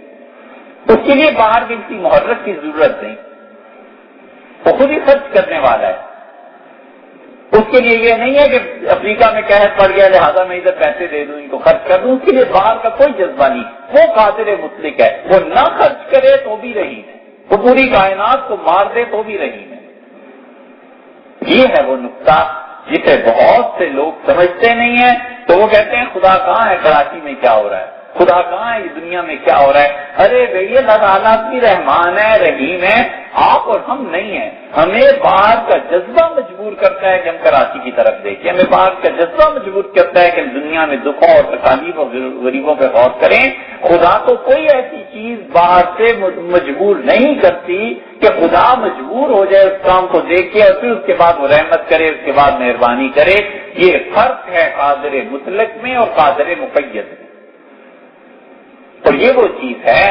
اس کے لیے باہر بھی کسی محرک کی ضرورت نہیں، وہ خود ہی خرچ کرنے والا ہے۔ اس کے لیے یہ نہیں ہے کہ افریقہ میں قحط پڑ گیا لہذا میں ادھر پیسے دے دوں، ان کو خرچ کر دوں، اس کے لیے باہر کا کوئی جذبہ نہیں۔ وہ قادر مطلق ہے، وہ نہ خرچ کرے تو بھی رحیم ہے، وہ پوری کائنات کو مار دے تو بھی رحیم ہے۔ یہ ہے وہ نقطہ جسے بہت سے لوگ سمجھتے نہیں ہیں، تو وہ کہتے ہیں خدا کہاں ہے، کراچی میں کیا ہو رہا ہے، خدا کہاں ہے، یہ دنیا میں کیا ہو رہا ہے۔ ارے بھائی اللہ تعالیٰ بھی رحمان ہے، رحیم ہے، آپ اور ہم نہیں ہیں۔ ہمیں باہر کا جذبہ مجبور کرتا ہے کہ ہم کراچی کی طرف دیکھیں، ہمیں باہر کا جذبہ مجبور کرتا ہے کہ ہم دنیا میں دکھوں اور تکالیف اور غریبوں پہ غور کریں۔ خدا کو کوئی ایسی چیز باہر سے مجبور نہیں کرتی کہ خدا مجبور ہو جائے اس کام کو دیکھ کے اور پھر اس کے بعد وہ رحمت کرے، اس کے بعد مہربانی کرے۔ یہ فرق ہے قادر مطلق میں اور قادر مقید میں، اور یہ وہ چیز ہے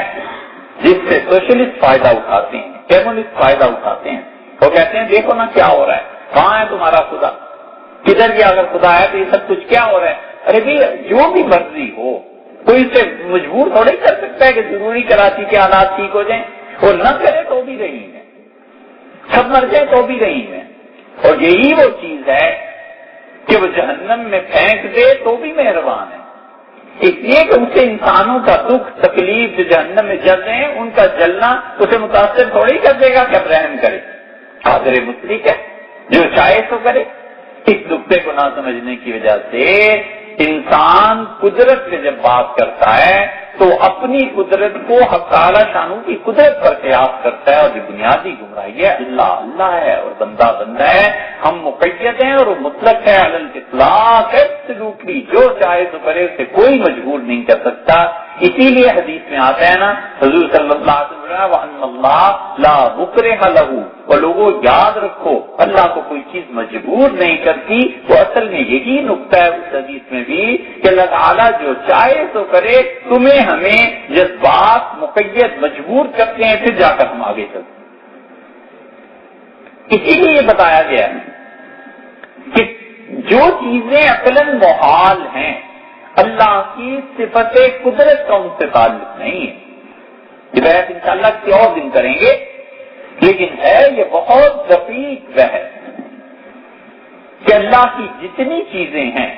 جس سے سوشلسٹ فائدہ اٹھاتے ہیں، کمیونسٹ فائدہ اٹھاتے ہیں۔ وہ کہتے ہیں دیکھو نا کیا ہو رہا ہے، کہاں ہے تمہارا خدا، کدھر گیا اگر خدا ہے تو یہ سب کچھ کیا ہو رہا ہے۔ ارے بھائی جو بھی مرضی ہو، کوئی اسے مجبور تھوڑی کر سکتا ہے کہ ضروری کراچی کے حالات ٹھیک ہو جائیں، اور نہ کرے تو بھی رحیم ہے، سب مر جائے تو بھی رحیم ہے۔ اور یہی وہ چیز ہے کہ وہ جہنم میں پھینک دے تو بھی مہربان ہے، اس لیے کہ اسے انسانوں کا دکھ تکلیف جو جہنم میں جل رہے ہیں ان کا جلنا اسے متاثر تھوڑی کر دے گا کہ اب رحم کرے۔ قادر مطلق ہے، جو چاہے تو کرے۔ اس نقطے کو نہ سمجھنے کی وجہ سے انسان قدرت سے جب بات کرتا ہے تو اپنی قدرت کو حق تعالی شانوں کی قدرت پر قیاس کرتا ہے، اور یہ بنیادی گمراہی ہے۔ اللہ اللہ ہے اور بندہ بندہ ہے، ہم مقید ہیں اور وہ مطلق ہے علی الاطلاق، ایبسولوٹلی جو چاہے تو کرے، اسے کوئی مجبور نہیں کر سکتا۔ اسی لیے حدیث میں آتا ہے نا، حضور صلی اللہ علیہ وسلم وَأَنَّ اللَّهَ لَا مُكْرِهَ لَهُ، اور لوگوں یاد رکھو اللہ کو کوئی چیز مجبور نہیں کرتی۔ وہ اصل میں یہی نقطہ ہے اس حدیث میں بھی کہ اللہ تعالیٰ جو چاہے تو کرے، تمہیں ہمیں جذبات مقید مجبور کرتے ہیں، پھر جا کر ہم آگے چلتے ہیں۔ اسی لیے یہ بتایا گیا ہے کہ جو چیزیں عقلاً محال ہیں، اللہ کی صفت قدرت کا ان سے تعلق نہیں ہے۔ یہ بحث انشاءاللہ کسی اور دن کریں گے، لیکن ہے یہ بہت دقیق بحث کہ اللہ کی جتنی چیزیں ہیں،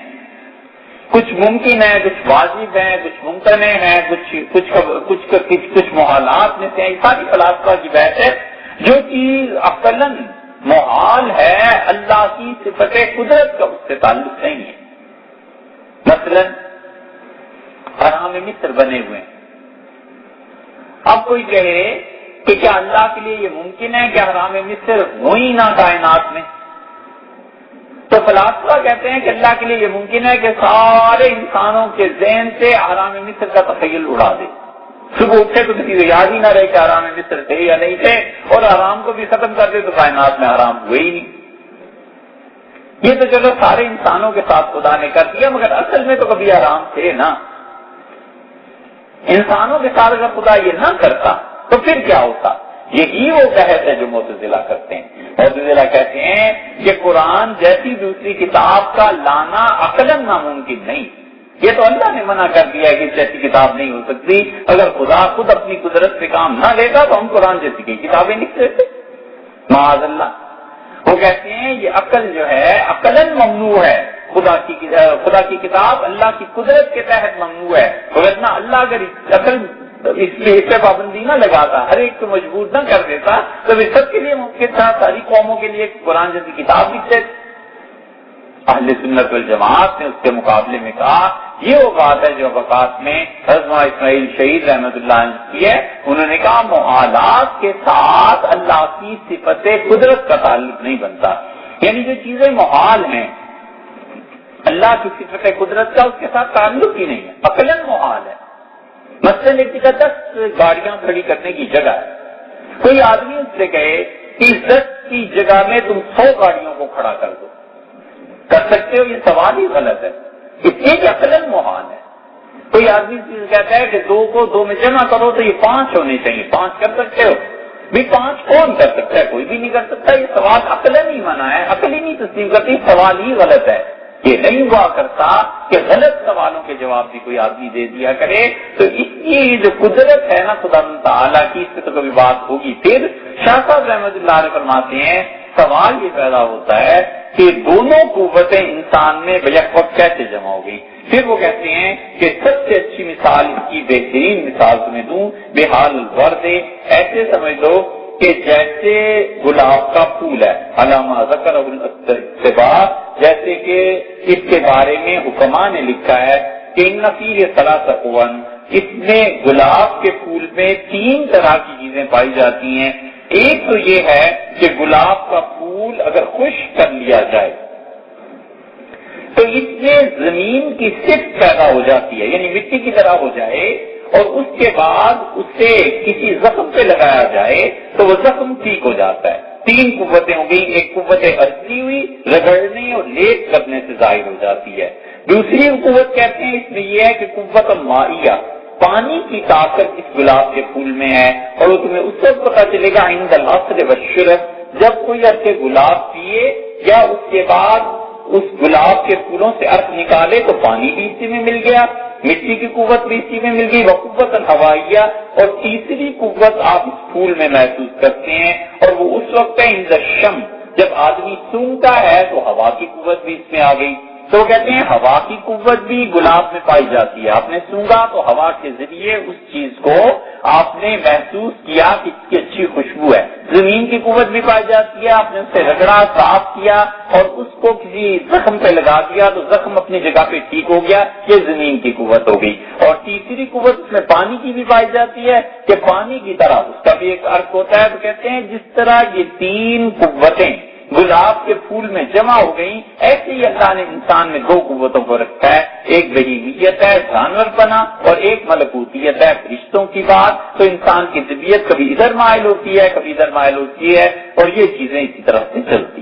کچھ ممکن ہے، کچھ واجب ہیں، کچھ ممتنع ہیں، کچھ محالات میں سے ہیں، ساری فلاسفہ کی بحث ہے۔ جو چیز عقلاً محال ہے، اللہ کی صفت قدرت کا اس سے تعلق نہیں ہے۔ مثلاً حرام مصر بنے ہوئے ہیں، اب کوئی کہے کہ کیا اللہ کے لیے یہ ممکن ہے کہ حرام مصر ہو ہی نہ کائنات میں؟ تو فلاسفہ کہتے ہیں کہ اللہ کے لیے یہ ممکن ہے کہ سارے انسانوں کے ذہن سے حرام مصر کا تخیل اڑا دے، صبح اٹھے تو کسی کو یاد ہی نہ رہے کہ حرام مصر تھے یا نہیں تھے، اور حرام کو بھی ختم کر دے تو کائنات میں حرام ہوئے ہی نہیں۔ یہ تو چلو سارے انسانوں کے ساتھ خدا نے کر دیا، مگر اصل میں تو کبھی حرام تھے نا۔ انسانوں کے ساتھ اگر خدا یہ نہ کرتا تو پھر کیا ہوتا؟ یہی وہ بحث ہے جو معتزلہ کرتے ہیں۔ معتزلہ کہتے ہیں کہ قرآن جیسی دوسری کتاب کا لانا عقلاً ناممکن نہیں، یہ تو اللہ نے منع کر دیا ہے کہ جیسی کتاب نہیں ہو سکتی۔ اگر خدا خود اپنی قدرت سے کام نہ لیتا تو ہم قرآن جیسی کی کتابیں لکھ لیتے، معاذ اللہ۔ وہ کہتے ہیں یہ عقل جو ہے عقلاً ممنوع ہے، خدا کی کتاب اللہ کی قدرت کے تحت ممنوع ہے، ورنہ اللہ اگر عقل اس پہ پابندی نہ لگاتا، ہر ایک کو مجبور نہ کر دیتا تو یہ سب کے لیے ممکن تھا، ساری قوموں کے لیے قرآن جیسی کتاب لکھتے۔ اہل سنت والجماعت نے اس کے مقابلے میں کہا یہ وہ بات ہے جو وقات میں حضرت اسماعیل شہید رحمۃ اللہ علیہ کی ہے، انہوں نے کہا محالات کے ساتھ اللہ کی صفت قدرت کا تعلق نہیں بنتا، یعنی جو چیزیں محال ہیں اللہ کی صفت قدرت کا اس کے ساتھ تعلق ہی نہیں ہے، عقلاً محال ہے۔ مثلاً ایک جگہ 10 گاڑیاں کھڑی کرنے کی جگہ ہے، کوئی آدمی اس سے کہے کہ 10 کی جگہ میں تم 100 گاڑیوں کو کھڑا کر دو، کر سکتے ہو؟ یہ سوال ہی غلط ہے، اس لیے کہ عقلاً محال ہے۔ کوئی آدمی کہتا ہے کہ 2 کو 2 میں جمع کرو تو یہ 5 ہونے چاہیے، 5 کر سکتے ہو؟ بھی 5 کون کر سکتا ہے؟ کوئی بھی نہیں کر سکتا۔ یہ سوال عقلاً ہی منع ہے، عقل ہی نہیں تسلیم کرتی، سوال ہی غلط ہے۔ یہ نہیں ہوا کرتا کہ غلط سوالوں کے جواب بھی کوئی آدمی دے دیا کرے، تو اس کی جو قدرت ہے نا خدا تعالیٰ کی، اس سے تو کبھی بات ہوگی۔ پھر شاہ صاحب رحمۃ اللہ علیہ فرماتے ہیں سوال یہ پیدا ہوتا ہے کہ دونوں قوتیں انسان میں بیک وقت کیسے جمع ہو گئی؟ پھر وہ کہتے ہیں کہ سب سے اچھی مثال اس کی بہترین مثال تمہیں دوں، بحال الورد، ایسے سمجھ لو کہ جیسے گلاب کا پھول ہے، علامہ ذکر الاتباع، جیسے کہ اس کے بارے میں حکماء نے لکھا ہے کہ ان فیہ ثلاث اقوام، اس میں گلاب کے پھول میں 3 طرح کی چیزیں پائی جاتی ہیں۔ ایک تو یہ ہے کہ گلاب کا پھول اگر خشک کر لیا جائے تو اس میں زمین کی صفت پیدا ہو جاتی ہے، یعنی مٹی کی طرح ہو جائے، اور اس کے بعد اسے کسی زخم پہ لگایا جائے تو وہ زخم ٹھیک ہو جاتا ہے۔ 3 قوتیں ہو گئی، ایک قوت اصلی ہوئی، رگڑنے اور لیپ کرنے سے ظاہر ہو جاتی ہے۔ دوسری قوت کہتے ہیں اس میں یہ ہے کہ قوت مائیہ، پانی کی طاقت اس گلاب کے پھول میں ہے، اور وہ تمہیں اس وقت پتا چلے گا عند العصر والشرب، جب کوئی عرق گلاب پیے یا اس کے بعد اس گلاب کے پھولوں سے عرق نکالے تو پانی بھی اسی میں مل گیا، مٹی کی قوت بھی اسی میں مل گئی، وہ قوت ہوائیہ، اور تیسری قوت آپ اس پھول میں محسوس کرتے ہیں، اور وہ اس وقت ہے عند الشم، جب آدمی سونگتا ہے تو ہوا کی قوت بھی اس میں آ گئی۔ تو کہتے ہیں ہوا کی قوت بھی گلاب میں پائی جاتی ہے، آپ نے سونگا تو ہوا کے ذریعے اس چیز کو آپ نے محسوس کیا کہ اس کی اچھی خوشبو ہے۔ زمین کی قوت بھی پائی جاتی ہے، آپ نے اسے رگڑا، صاف کیا اور اس کو کسی زخم پہ لگا دیا تو زخم اپنی جگہ پہ ٹھیک ہو گیا، یہ زمین کی قوت ہو گئی۔ اور تیسری قوت اس میں پانی کی بھی پائی جاتی ہے کہ پانی کی طرح اس کا بھی ایک عرق ہوتا ہے۔ تو کہتے ہیں جس طرح یہ 3 قوتیں گلاب کے پھول میں جمع ہو گئی، ایسے ہی اللہ نے انسان میں 2 قوتوں کو رکھا ہے، ایک بہیمیت ہے جانور پنا اور ایک ملکوتیت ہے فرشتوں کی بات۔ تو انسان کی طبیعت کبھی ادھر مائل ہوتی ہے، کبھی ادھر مائل ہوتی ہے، اور یہ چیزیں اسی طرح سے چلتی